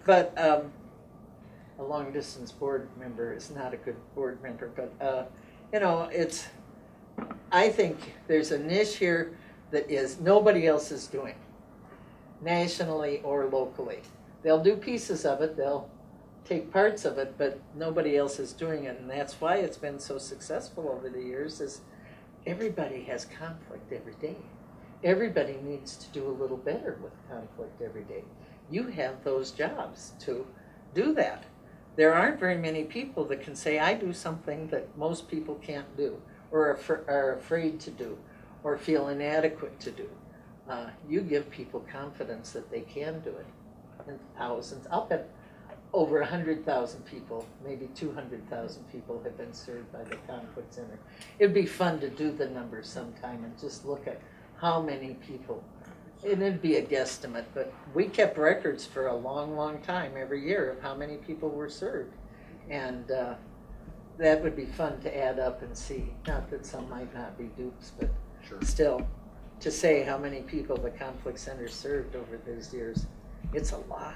But a long-distance board member is not a good board member. But, I think there's a niche here that nobody else is doing, nationally or locally. They'll do pieces of it. They'll take parts of it, but nobody else is doing it, and that's why it's been so successful over the years. Is everybody has conflict every day. Everybody needs to do a little better with conflict every day. You have those jobs to do that. There aren't very many people that can say, I do something that most people can't do, or are afraid to do, or feel inadequate to do. You give people confidence that they can do it. And thousands, I'll bet over 100,000 people, maybe 200,000 people have been served by the Conflict Center. It'd be fun to do the numbers sometime and just look at how many people, and it'd be a guesstimate, but we kept records for a long, long time every year of how many people were served. And that would be fun to add up and see. Not that some might not be dupes, but Sure. still, to say how many people the Conflict Center served over those years, it's a lot.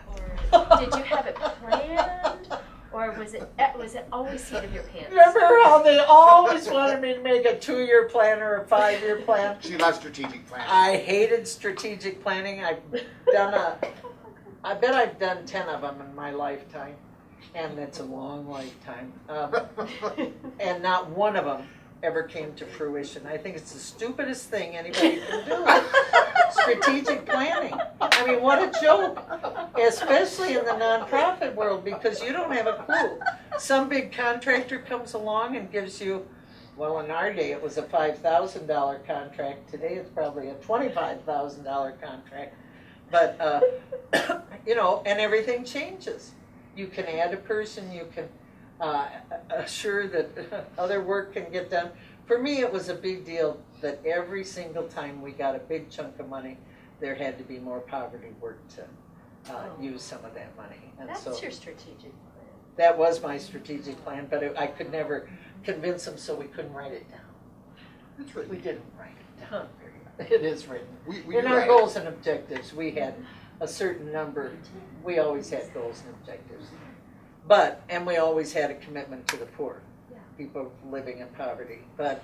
Or did you have it planned, or was it always seat of your pants? Remember how they always wanted me to make a 2-year plan or a 5-year plan? She loves strategic planning. I hated strategic planning. I bet I've done 10 of them in my lifetime, and it's a long lifetime. And not one of them ever came to fruition. I think it's the stupidest thing anybody can do. Strategic planning. I mean, what a joke. Especially in the nonprofit world, because you don't have a clue. Some big contractor comes along and gives you, well, in our day it was a $5,000 contract. Today it's probably a $25,000 contract. But, and everything changes. You can add a person, you can assure that other work can get done. For me, it was a big deal that every single time we got a big chunk of money, there had to be more poverty work to use some of that money. And That's so your strategic plan. that was my strategic plan, but I could never convince them, so we couldn't write it down. It's written. We didn't write it down. It is written. We In do our write goals and objectives, we had a certain number. We always had goals and objectives. And we always had a commitment to the poor. Yeah. people living in poverty. But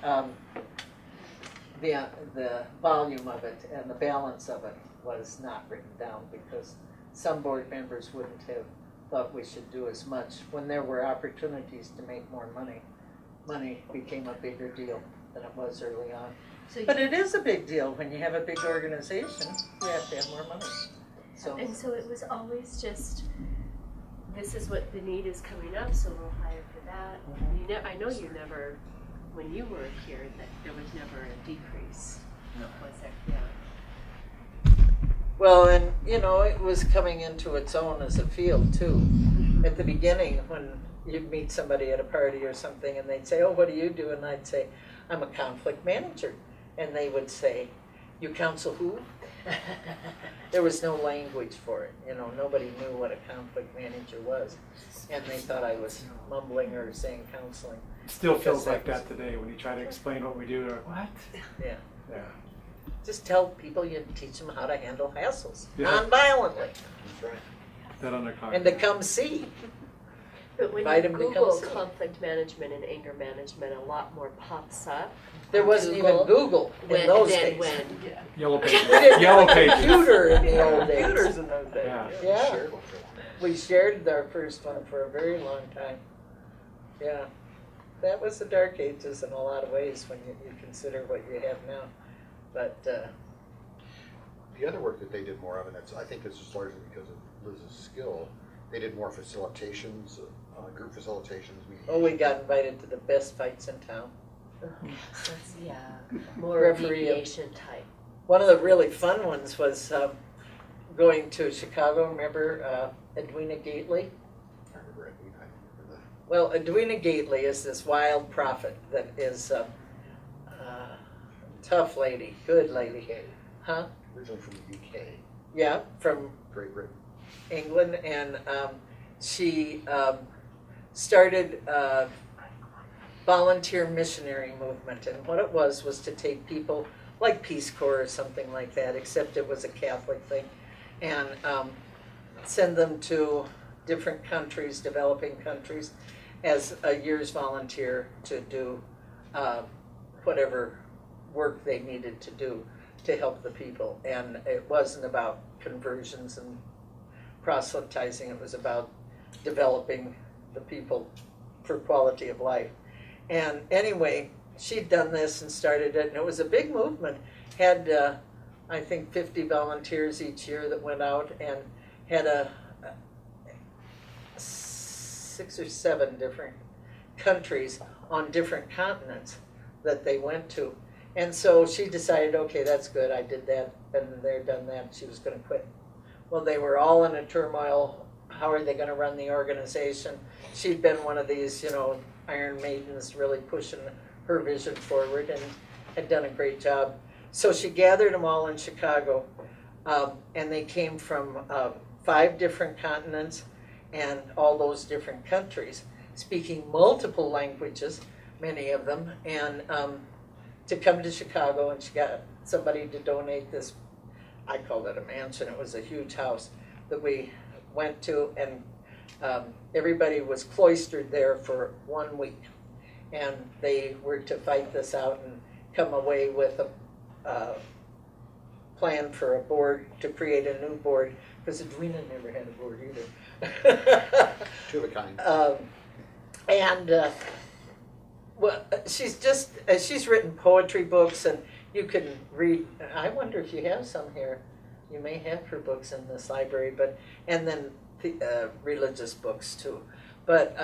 the volume of it and the balance of it was not written down because some board members wouldn't have thought we should do as much. When there were opportunities to make more money, money became a bigger deal than it was early on. So But it is a big deal when you have a big organization, you have to have more money. So, and so it was always just, this is what the need is coming up, so we'll hire for that. I know you never, when you were here, that there was never a decrease. No. Was there? Yeah. well, and it was coming into its own as a field too. At the beginning, when you'd meet somebody at a party or something and they'd say, oh, what do you do? And I'd say, I'm a conflict manager. And they would say, you counsel who? There was no language for it. Nobody knew what a conflict manager was. And they thought I was mumbling or saying counseling. Still feels like that today when you try to explain what we do. They're like, what? Yeah. Yeah. Just tell people you teach them how to handle hassles Yeah. non-violently That's right. That under and to come see. But when Invite you 'em to come Google see. conflict management and anger management, a lot more pops up. There wasn't even Google in When, those then days. when, Yeah. Yellow We pages. didn't Yellow have a pages. computer in the old days. Computers in those days. Yeah. Yeah. Shared one. We shared our first one for a very long time. Yeah. That was the dark ages in a lot of ways when you consider what you have now. But The other work that they did more of, and I think it's just largely because of Liz's skill, they did more facilitations, group facilitations. we got invited to the best fights in town. that's, yeah, more Referee. mediation type. One of the really fun ones was going to Chicago. Remember Edwina Gately? I remember it. I remember that. Well, Edwina Gately is this wild prophet that is tough lady, good lady. Huh? Originally from the UK, Yeah, from Great Britain. England, and she started a volunteer missionary movement. And what it was to take people like Peace Corps or something like that, except it was a Catholic thing, and send them to different countries, developing countries, as a year's volunteer to do whatever work they needed to do to help the people. And it wasn't about conversions and proselytizing, it was about developing the people for quality of life. And anyway, she'd done this and started it, and it was a big movement. Had, I think, 50 volunteers each year that went out, and had 6 or 7 different countries on different continents that they went to. And so she decided, okay, that's good, I did that, been there, done that, she was gonna quit. Well, they were all in a turmoil, how are they gonna run the organization? She'd been one of these, Iron Maidens really pushing her vision forward and had done a great job. So she gathered them all in Chicago, and they came from 5 different continents and all those different countries, speaking multiple languages, many of them, and to come to Chicago, and she got somebody to donate this, I called it a mansion, it was a huge house that we went to, and everybody was cloistered there for 1 week. And they were to fight this out and come away with a plan for a board, to create a new board, because Edwina never had a board either. Two of a kind. Well, she's written poetry books, and you can read. I wonder if you have some here. You may have her books in this library, and then the, religious books too. But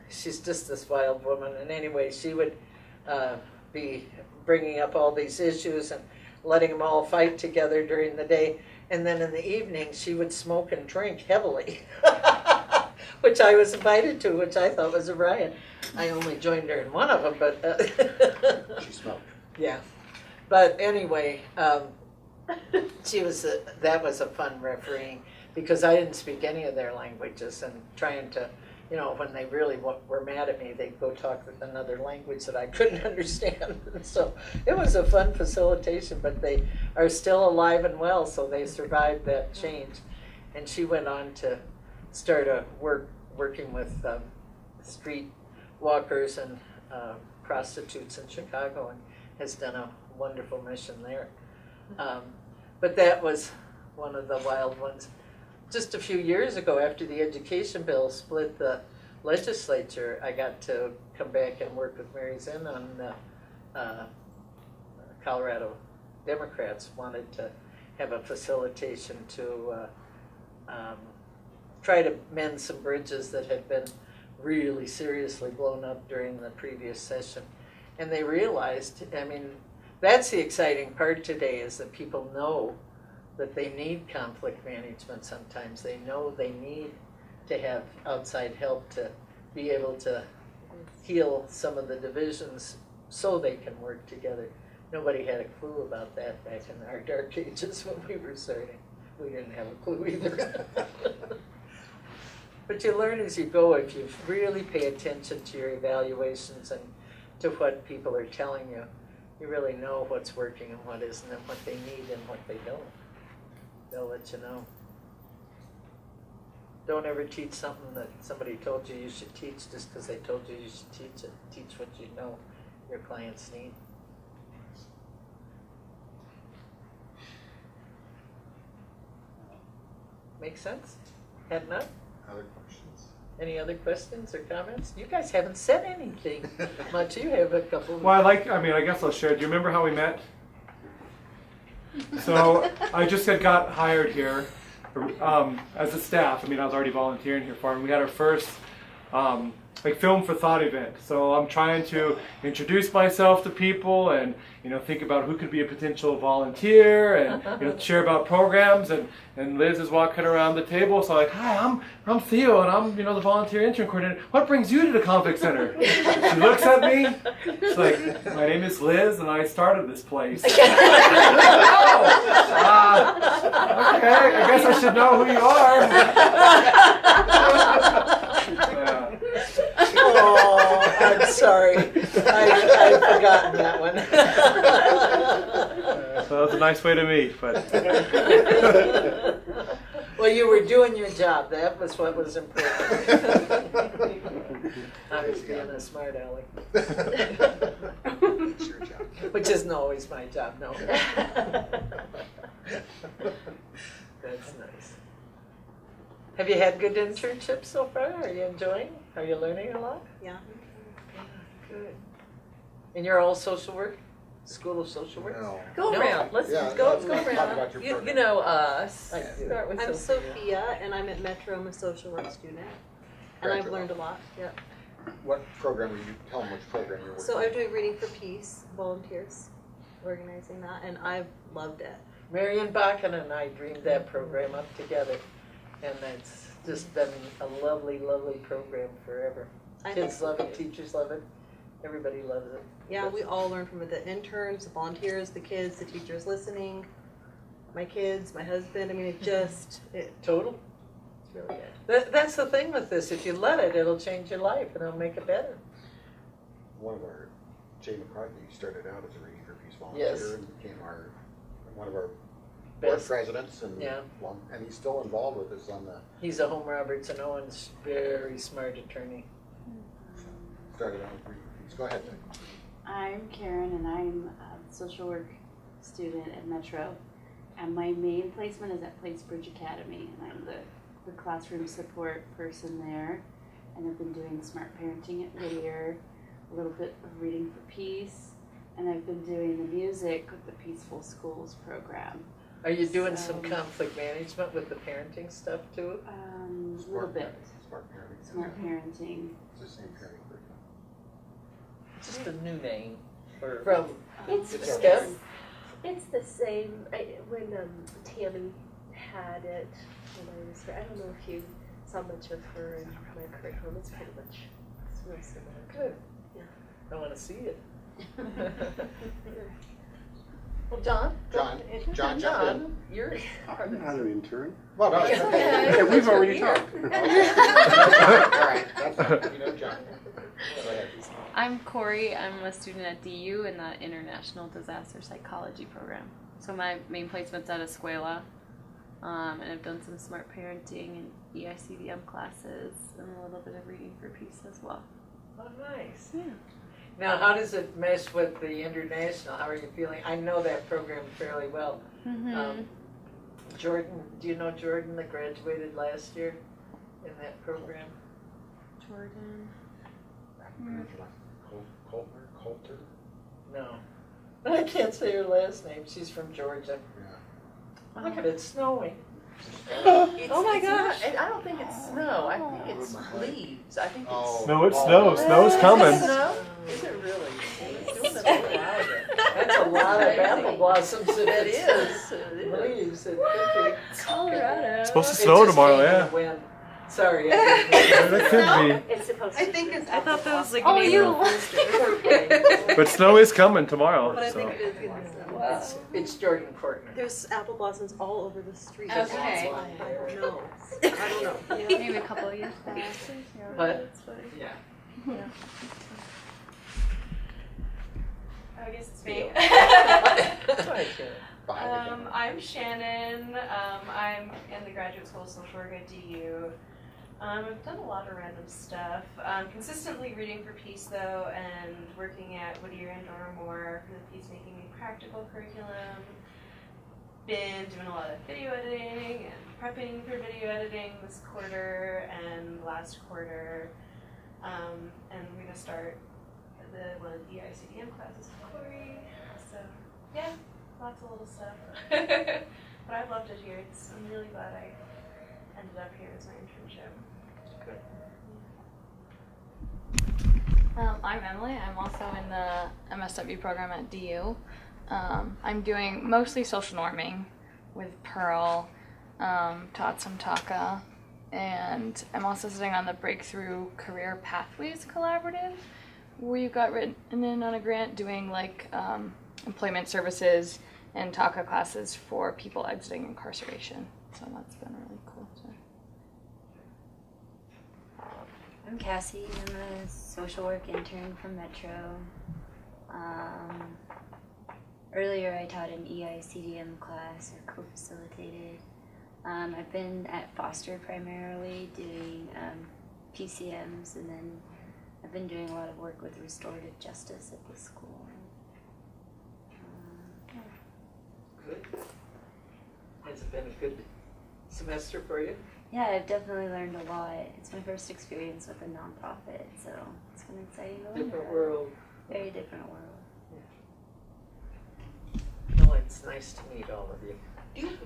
she's just this wild woman. And anyway, she would be bringing up all these issues and letting them all fight together during the day. And then in the evening, she would smoke and drink heavily, which I was invited to, which I thought was a riot. I only joined her in one of them, but She smoked. yeah. But anyway, that was a fun refereeing, because I didn't speak any of their languages, and trying to, when they really were mad at me, they'd go talk another language that I couldn't understand. So it was a fun facilitation, but they are still alive and well, so they survived that change. And she went on to start working with street walkers and prostitutes in Chicago and has done a wonderful mission there. But that was one of the wild ones. Just a few years ago, after the education bill split the legislature, I got to come back and work with Mary Zinn on the Colorado Democrats wanted to have a facilitation to try to mend some bridges that had been really seriously blown up during the previous session. And they realized, I mean, that's the exciting part today, is that people know that they need conflict management sometimes. They know they need to have outside help to be able to heal some of the divisions so they can work together. Nobody had a clue about that back in our dark ages when we were starting. We didn't have a clue either. But you learn as you go if you really pay attention to your evaluations and to what people are telling you. You really know what's working and what isn't, and what they need and what they don't. They'll let you know. Don't ever teach something that somebody told you should teach just because they told you should teach it. Teach what you know your clients need. Make sense? Head nod? Other questions? Any other questions or comments? You guys haven't said anything much. You have a couple. Well, I guess I'll share. Do you remember how we met? So I just had got hired here as a staff. I mean, I was already volunteering here for him. We had our first film for thought event. So I'm trying to introduce myself to people and think about who could be a potential volunteer and share about programs. And Liz is walking around the table. So I'm like, hi, I'm Theo and I'm the volunteer intern coordinator. What brings you to the conflict center? She looks at me. She's like, my name is Liz and I started this place. Okay, I guess I should know who you are. Yeah. Oh, I'm sorry. I've forgotten that one. So that was a nice way to meet, but Well, you were doing your job. That was what was important. I was being a smart aleck. It's your job. Which isn't always my job, no. That's nice. Have you had good internships so far? Are you enjoying? Are you learning a lot? Yeah. Good. And you're all social work? School of Social Work? No. Go No. around. Let's Yeah, go let's talk around. about your You program. know us. I do. Start with I'm Sophia. Sophia, and I'm at Metro. I'm a social work student, and I've learned a lot. Yeah. What program are you, tell them which program you're working So on. I'm doing Reading for Peace, volunteers, organizing that, and I've loved it. Marion Bakken and I dreamed that program up together, and it's just been a lovely, lovely program forever. I Kids think- love it, teachers love it, everybody loves it. Yeah, we all learn from it. The interns, the volunteers, the kids, the teachers listening, my kids, my husband. I mean, it's Total. really good. That's the thing with this. If you let it, it'll change your life and it'll make it better. One of our, Jay McCarthy started out as a Reading for Peace volunteer Yes. and became one of our board Best. presidents and Yeah. and he's still involved with us on the, He's a Home Roberts and Owens very smart attorney. started out with Reading for Peace. Go ahead, Jay. I'm Karen and I'm a social work student at Metro. And my main placement is at Placebridge Academy and I'm the classroom support person there. And I've been doing smart parenting at Whittier, a little bit of Reading for Peace, and I've been doing the music with the Peaceful Schools program. Are you doing some So- conflict management with the parenting stuff too? A little Smart bit. parenting, Smart parenting. Smart parenting. It's the same parenting curriculum. Just a new name for From It's It's Steph? It's the same. When Tammy had it when I was there, I don't know if you saw much of her in my curriculum. It's pretty much it's real similar. Good. Yeah. I want to see it. Well, John? John, jump in. You're I'm not an intern. Well, no, it's okay. Yeah, we've already Here. talked. All right, that's fine. John. Go ahead. I'm Corey. I'm a student at DU in the International Disaster Psychology program. So my main placement's at Escuela, and I've done some smart parenting and EICDM classes and a little bit of Reading for Peace as well. Oh, nice. Yeah. Now, how does it mesh with the international? How are you feeling? I know that program fairly well. Jordan, do you know Jordan that graduated last year in that program? Jordan. Coulter? No. I can't say her last name. She's from Georgia. Yeah. Look at it snowing. Oh my it's gosh! not- I don't think it's snow. I think it's leaves. I think it's. No, it's snow. Snow's coming. Is it snow? Is it really? It's doing it a while ago. That's a lot of apple blossoms. If It it's is. It is. leaves. It could be. Colorado. It's supposed to It snow just tomorrow, came in yeah. the wind. Sorry. That could be. It's supposed to. I think it's. I thought that was like. Oh, an you. April But snow is coming tomorrow. But I So. think it is gonna snow. It's Jordan Courtney. There's apple blossoms all over the street. Okay. I don't know. I don't know. Yeah. Maybe a couple of years back. But, yeah. I guess it's me. Go ahead, Sharon. Behind the camera. I'm Shannon. I'm in the graduate school of social work at DU. I've done a lot of random stuff. Consistently reading for Peace though, and working at Whittier and Dormore for the peacemaking and practical curriculum. Been doing a lot of video editing and prepping for video editing this quarter and last quarter. And we're gonna start one of the EICDM classes for Corey. So yeah, lots of little stuff. But I've loved it here. I'm really glad I ended up here as my internship. I'm Emily. I'm also in the MSW program at DU. I'm doing mostly social norming with Pearl, taught some Taka, and I'm also sitting on the Breakthrough Career Pathways Collaborative, where you got written in on a grant doing like employment services and Taka classes for people exiting incarceration. So that's been really cool. I'm Cassie. I'm a social work intern from Metro. Earlier I taught an EICDM class or co-facilitated. I've been at Foster primarily doing PCMs, and then I've been doing a lot of work with restorative justice at the school. Good. Has it been a good semester for you? Yeah, I've definitely learned a lot. It's my first experience with a nonprofit, so it's been exciting to learn. Different about. world. Very different world. No, it's nice to meet all of you.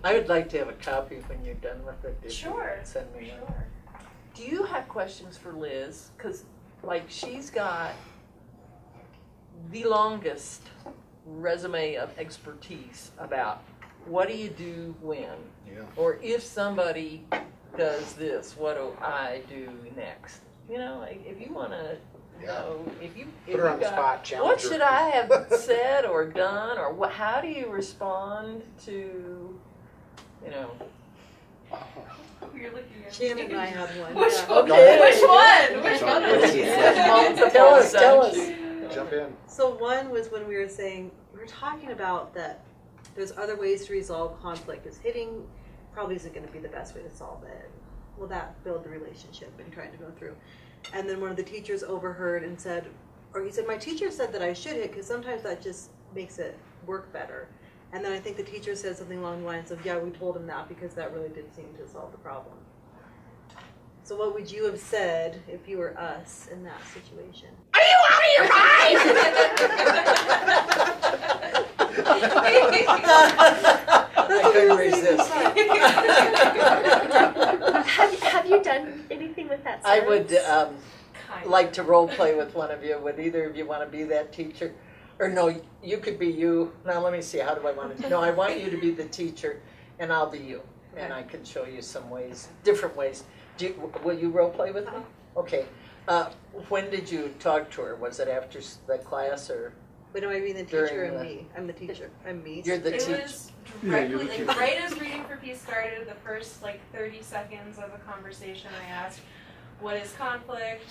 I would like to have a copy when you're done with it. If you Sure. could Send me one. Sure. Do you have questions for Liz? Because, like, she's got the longest resume of expertise about what do you do when, Yeah. or if somebody does this, what do I do next? You know, like, if you want to know, if you Put her on the got, spot, challenge what her. should I have said or done, or what? How do you respond to, you know? You're looking at Shannon and I have one. Which yeah. one? Okay. Which one? Which Which one? one? Which one? Tell us. Jump in. So one was when we were saying, we were talking about that there's other ways to resolve conflict, because hitting probably isn't going to be the best way to solve it. Will that build the relationship and trying to go through? And then one of the teachers overheard and said, or he said, my teacher said that I should hit because sometimes that just makes it work better. And then I think the teacher said something along the lines of, yeah, we told him that because that really did seem to solve the problem. So what would you have said if you were us in that situation? Are you out of your I couldn't resist. Have you done anything with that? I would Kind like to role play with one of you. Would either of you want to be that teacher? Or no, you could be you. Now let me see, how do I want to, no, I want you to be the teacher and I'll be you. And I can show you some ways, different ways. Will you role play with me? Okay. When did you talk to her? Was it after the class or? But am I being the teacher During or the- me? I'm the teacher. I'm me. You're the It teacher. was Yeah, you're directly, the like, right as Reading for Peace started, the first like 30 seconds of the conversation, I asked, what is conflict?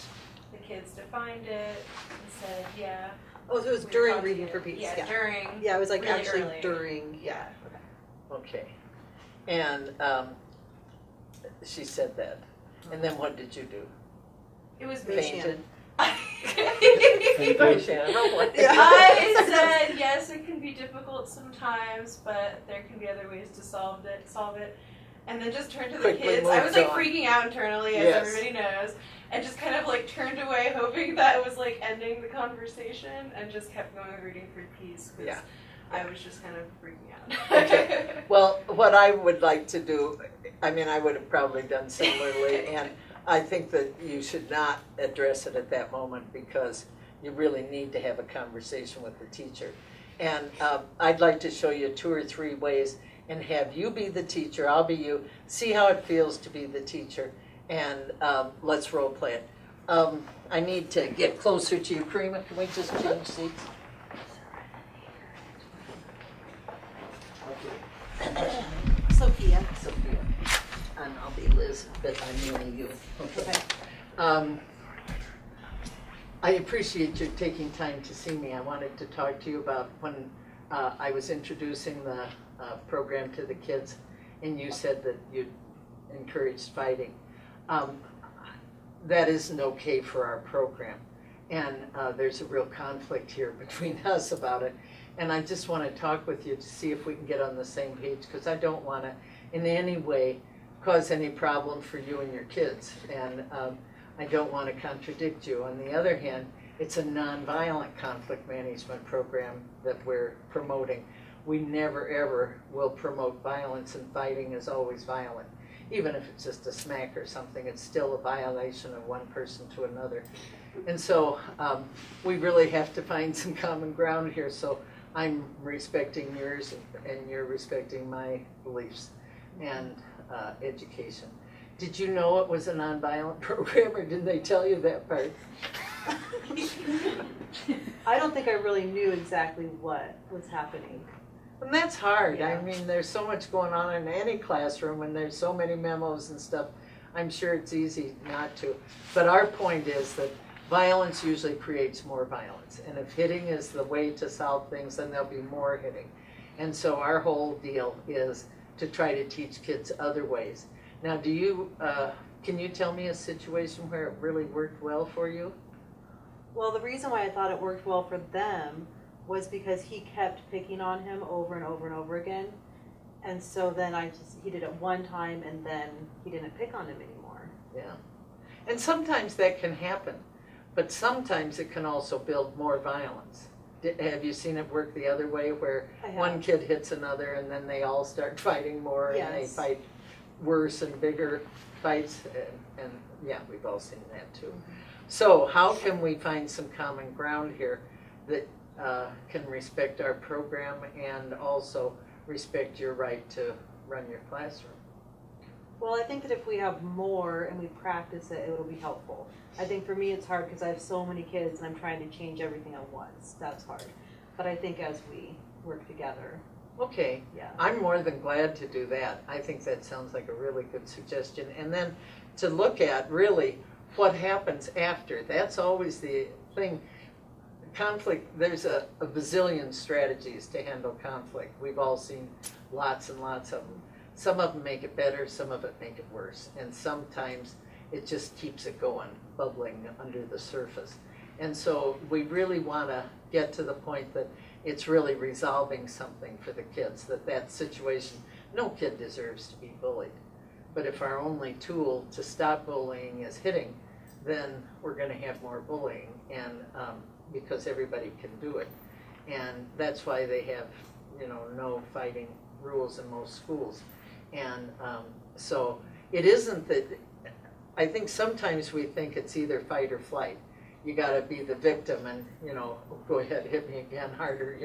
The kids defined it and said, yeah. Oh, so it was we were during talking Reading it. for Peace. Yeah, during. Yeah, it was like really actually early. during. Yeah. Okay. And she said that. And then what did you do? It was It was Fainted? Shannon. Go ahead, Shannon, roll play. I said yes, it can be difficult sometimes, but there can be other ways to solve it. And then just turned to the Quickly kids. I was moved like on. freaking out internally, as Yes. everybody knows, and just kind of like turned away, hoping that it was like ending the conversation, and just kept going with reading for peace because Yeah. I was just kind of freaking out. Okay. Well, what I would like to do, I mean, I would have probably done similarly, and I think that you should not address it at that moment because you really need to have a conversation with the teacher. And I'd like to show you 2 or 3 ways and have you be the teacher, I'll be you, see how it feels to be the teacher, and let's role play it. I need to get closer to you, Karima. Can we just change seats? Sophia. Sophia. And I'll be Liz, but I'm really you. Okay. I appreciate you taking time to see me. I wanted to talk to you about when I was introducing the program to the kids, and you said that you encouraged fighting. That isn't okay for our program, and there's a real conflict here between us about it. And I just want to talk with you to see if we can get on the same page, because I don't want to in any way cause any problem for you and your kids. And I don't want to contradict you. On the other hand, it's a nonviolent conflict management program that we're promoting. We never ever will promote violence, and fighting is always violent. Even if it's just a smack or something, it's still a violation of one person to another. And so we really have to find some common ground here. So I'm respecting yours and you're respecting my beliefs and education. Did you know it was a nonviolent program, or did they tell you that part? I don't think I really knew exactly what was happening. And that's hard. Yeah. I mean, there's so much going on in any classroom, and there's so many memos and stuff. I'm sure it's easy not to. But our point is that violence usually creates more violence. And if hitting is the way to solve things, then there'll be more hitting. And so our whole deal is to try to teach kids other ways. Now, can you tell me a situation where it really worked well for you? Well, the reason why I thought it worked well for them was because he kept picking on him over and over and over again. And so then he did it one time, and then he didn't pick on him anymore. Yeah. And sometimes that can happen, but sometimes it can also build more violence. Have you seen it work the other way, where I have. one kid hits another and then they all start fighting more and they Yes. fight worse and bigger fights? And yeah, we've all seen that too. So how can we find some common ground here that can respect our program and also respect your right to run your classroom? Well, I think that if we have more and we practice it, it'll be helpful. I think for me it's hard because I have so many kids and I'm trying to change everything at once. That's hard. But I think as we work together, Okay, yeah. I'm more than glad to do that. I think that sounds like a really good suggestion. And then to look at really what happens after. That's always the thing. Conflict, there's a bazillion strategies to handle conflict. We've all seen lots and lots of them. Some of them make it better, some of it make it worse. And sometimes it just keeps it going, bubbling under the surface. And so we really want to get to the point that it's really resolving something for the kids, that situation, no kid deserves to be bullied. But if our only tool to stop bullying is hitting, then we're going to have more bullying, and because everybody can do it. And that's why they have, no fighting rules in most schools. And so it isn't that, I think sometimes we think it's either fight or flight. You gotta be the victim and, go ahead, hit me again harder,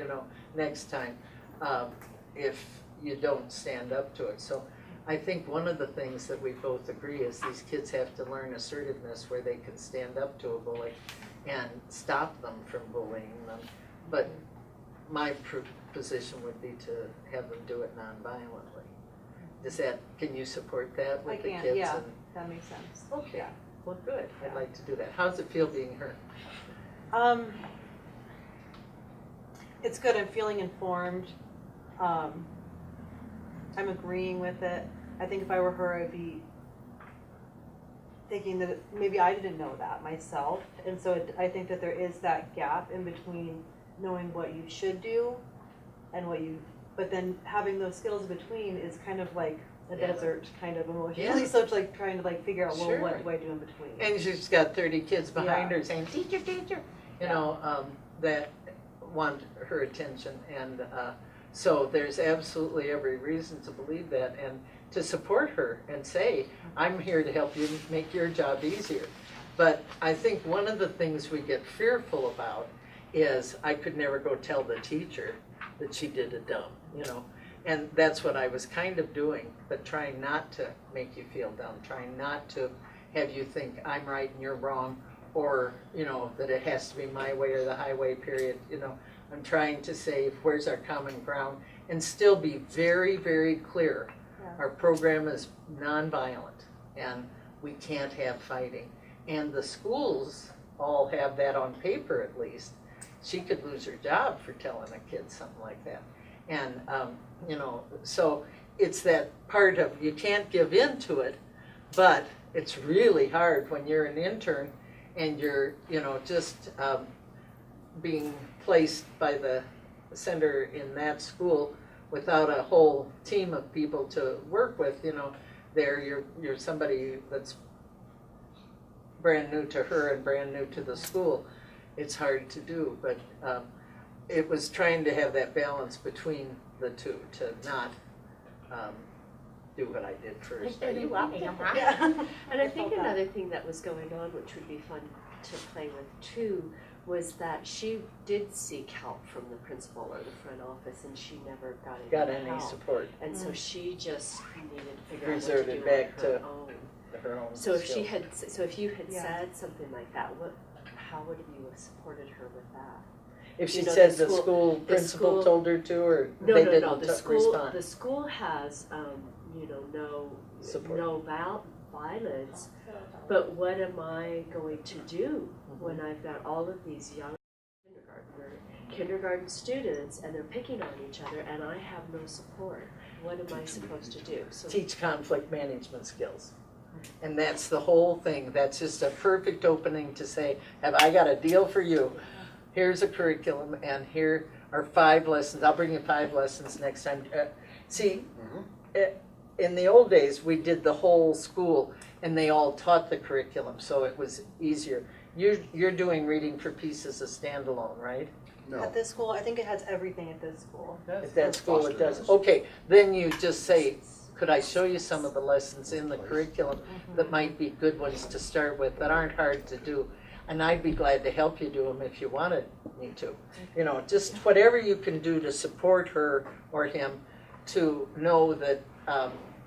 next time, if you don't stand up to it. So I think one of the things that we both agree is these kids have to learn assertiveness where they can stand up to a bully and stop them from bullying them. But my position would be to have them do it nonviolently. Can you support that with the kids? Yeah, that makes sense. Okay, Yeah. well, good. I'd like to do that. How's it feel being hurt? It's good. I'm feeling informed. I'm agreeing with it. I think if I were her, I'd be thinking that maybe I didn't know that myself, and so I think that there is that gap in between knowing what you should do and what you, but then having those skills in between is kind of like a desert kind of emotionally. Yeah. So it's like trying to like figure out, well, Sure. what do I do in between? And she's got 30 kids behind Yeah. her saying, teacher, teacher, you know, that want her attention. And so there's absolutely every reason to believe that and to support her and say, I'm here to help you make your job easier. But I think one of the things we get fearful about is I could never go tell the teacher that she did a dumb, you know. And that's what I was kind of doing, but trying not to make you feel dumb, trying not to have you think I'm right and you're wrong, or, you know, that it has to be my way or the highway, period. You know, I'm trying to say, where's our common ground, and still be very, very clear. Yeah. Our program is nonviolent, and we can't have fighting. And the schools all have that on paper, at least. She could lose her job for telling a kid something like that. And, you know, so it's that part of you can't give in to it, but it's really hard when you're an intern and you're, you know, just being placed by the center in that school without a whole team of people to work with, you know. There you're somebody that's brand new to her and brand new to the school. It's hard to do, but it was trying to have that balance between the two, to not do what I did first. Yeah. And I think another thing that was going on, which would be fun to play with too, was that she did seek help from the principal or the front office, and she never got any help. Support. And so she just needed to figure Resorted out what to do back on her to own. Her own So if she skills. had, so if you had Yeah. said something like that, how would you have supported her with that? If she you know, said the the school principal school- told her to, or No, they no, didn't no. respond. The school has, you know, Support. no violence. But what am I going to do when I've got all of these young kindergarten students and they're picking on each other and I have no support? What am I supposed to do? So Teach conflict management skills. And that's the whole thing. That's just a perfect opening to say, have I got a deal for you? Here's a curriculum and here are 5 lessons. I'll bring you 5 lessons next time. See, in the old days, we did the whole school and they all taught the curriculum, so it was easier. You're doing Reading for Peace as a standalone, right? No. At this school, I think it has everything at this school. At that school it Foster does. does. Okay, then you just say, could I show you some of the lessons in the curriculum that might be good ones to start with, that aren't hard to do? And I'd be glad to help you do them if you wanted me to. You know, just whatever you can do to support her or him to know that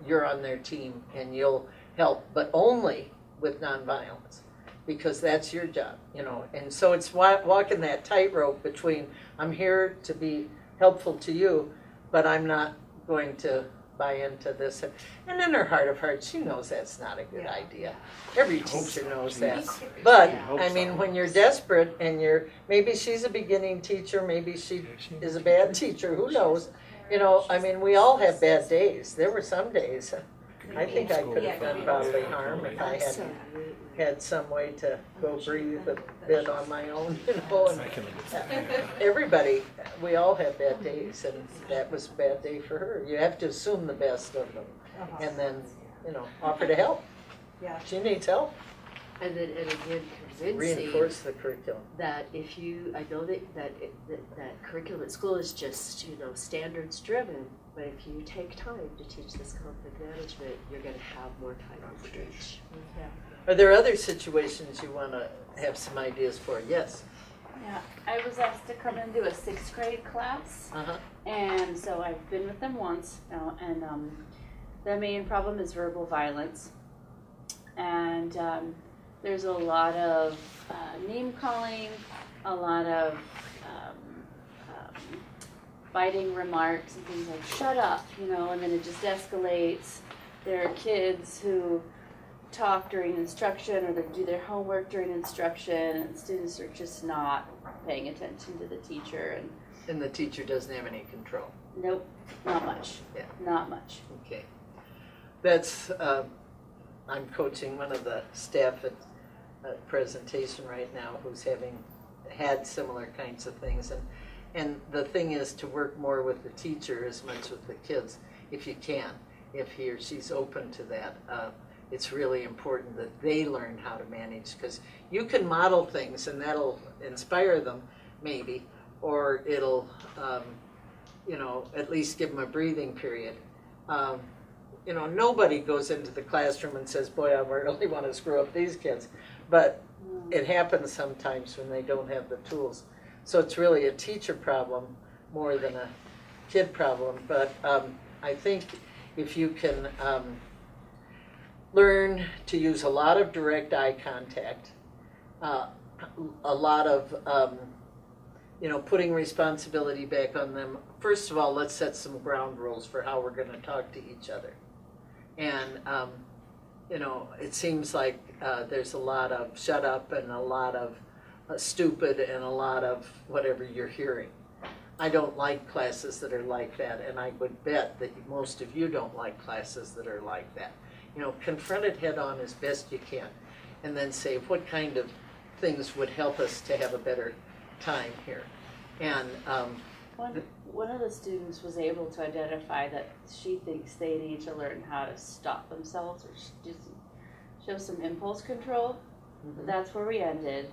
you're on their team and you'll help, but only with nonviolence, because that's your job, you know. And so it's walking that tightrope between, I'm here to be helpful to you, but I'm not going to buy into this. And in her heart of hearts, she knows that's not a good idea. Every teacher knows that. But, I mean, when you're desperate and maybe she's a beginning teacher, maybe she is a bad teacher, who knows? You know, I mean, we all have bad days. There were some days. I think I could have done probably harm if I had some way to go breathe a bit on my own, you know. And everybody, we all have bad days, and that was a bad day for her. You have to assume the best of them, and then, you know, offer to help. Yeah. She needs help. and then and again convincing Reinforce the curriculum. that if you, I know that curriculum at school is just, you know, standards driven, but if you take time to teach this conflict management, you're going to have more time to teach. Are there other situations you want to have some ideas for? Yes. Yeah, I was asked to come and do a 6th grade class, Uh-huh. and so I've been with them once now, and the main problem is verbal violence, and there's a lot of name calling, a lot of biting remarks and things like "shut up," you know, and then it just escalates. There are kids who talk during instruction or they do their homework during instruction, and students are just not paying attention to the teacher, and And the teacher doesn't have any control. nope, not much. Yeah. Not much. Okay. That's I'm coaching one of the staff at a presentation right now who's had similar kinds of things. And the thing is to work more with the teacher as much with the kids, if you can, if he or she's open to that. It's really important that they learn how to manage, because you can model things and that'll inspire them maybe, or it'll, at least give them a breathing period. Nobody goes into the classroom and says, boy, I really want to screw up these kids. But it happens sometimes when they don't have the tools. So it's really a teacher problem more than a kid problem. But I think if you can learn to use a lot of direct eye contact, a lot of putting responsibility back on them. First of all, let's set some ground rules for how we're going to talk to each other. And, it seems like there's a lot of shut up and a lot of stupid and a lot of whatever you're hearing. I don't like classes that are like that, and I would bet that most of you don't like classes that are like that. Confront it head on as best you can, and then say what kind of things would help us to have a better time here. And one of the students was able to identify that she thinks they need to learn how to stop themselves or just show some impulse control. But that's where we ended.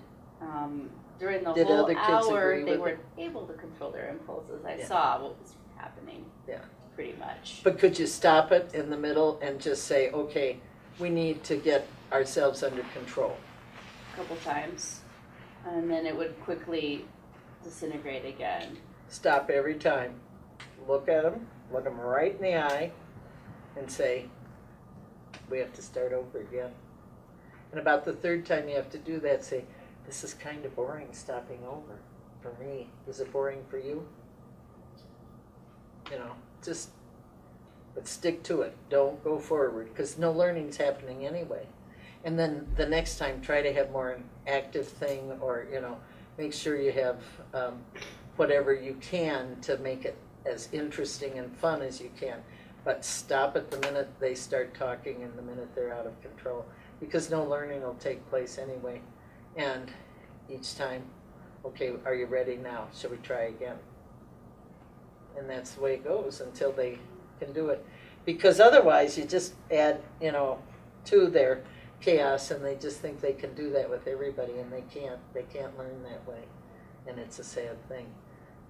During the Did whole other kids hour, agree they with weren't able to control their impulses. I Yeah. saw what was happening. Yeah. Pretty much. But could you stop it in the middle and just say, okay, we need to get ourselves under control? A couple times, and then it would quickly disintegrate again. Stop every time. Look at them right in the eye, and say, we have to start over again. And about the third time you have to do that, say, this is kind of boring stopping over for me. Is it boring for you? But stick to it. Don't go forward, because no learning's happening anyway. And then the next time, try to have more an active thing, or, make sure you have whatever you can to make it as interesting and fun as you can. But stop it the minute they start talking and the minute they're out of control, because no learning will take place anyway. And each time, okay, are you ready now? Shall we try again? And that's the way it goes until they can do it. Because otherwise you just add, to their chaos, and they just think they can do that with everybody, and they can't. They can't learn that way. And it's a sad thing.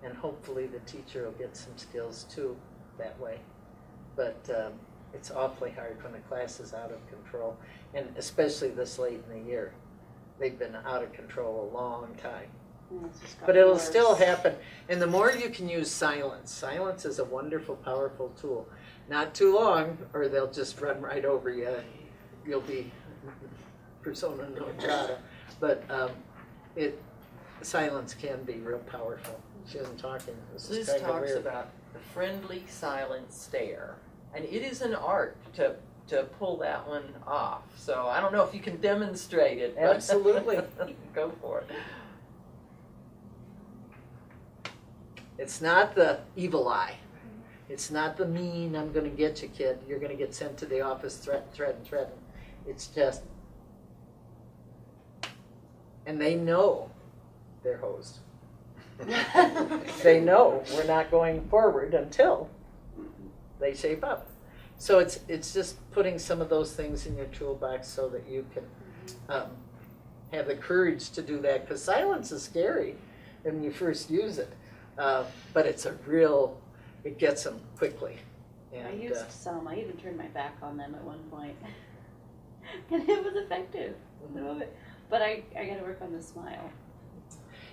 And hopefully the teacher will get some skills too that way. But it's awfully hard when a class is out of control, and especially this late in the year. They've been out of control a long time. But it'll still happen. And the more you can use silence. Silence is a wonderful, powerful tool. Not too long, or they'll just run right over you. You'll be persona non grata. But silence can be real powerful. She isn't talking. This is Liz kind of talks weird. about the friendly silent stare, and it is an art to pull that one off. So I don't know if you can demonstrate it. But Absolutely. Go for it. It's not the evil eye. It's not the mean, I'm going to get you, kid. You're going to get sent to the office, threaten. It's just, and they know they're hosed. They know we're not going forward until they shape up. So it's just putting some of those things in your toolbox so that you can have the courage to do that, because silence is scary when you first use it. But it's it gets them quickly. And, I used some. I even turned my back on them at one point. And it was effective. But I got to work on the smile.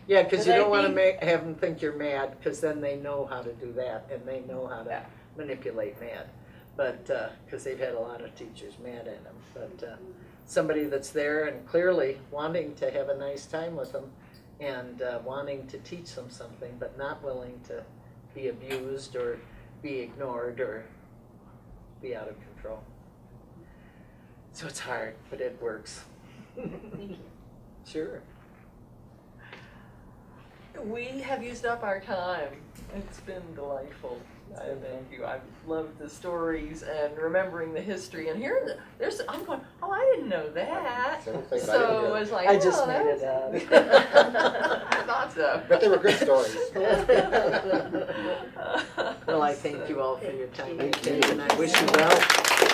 yeah, because you I don't want to think- have them think you're mad, because then they know how to do that, and they know how to Yeah. manipulate mad. But because they've had a lot of teachers mad at them. But somebody that's there and clearly wanting to have a nice time with them, and wanting to teach them something, but not willing to be abused or be ignored or be out of control. So it's hard, but it works. Thank you. Sure. We have used up our time. It's been delightful. Thank you. I love the stories and remembering the history and hearing I'm going, oh, I didn't know that. Same thing, I didn't So hear. it was like, I just oh, made it I thought so. But they were good stories. Well, I thank you all for your time and Thank you. attention. I wish you well.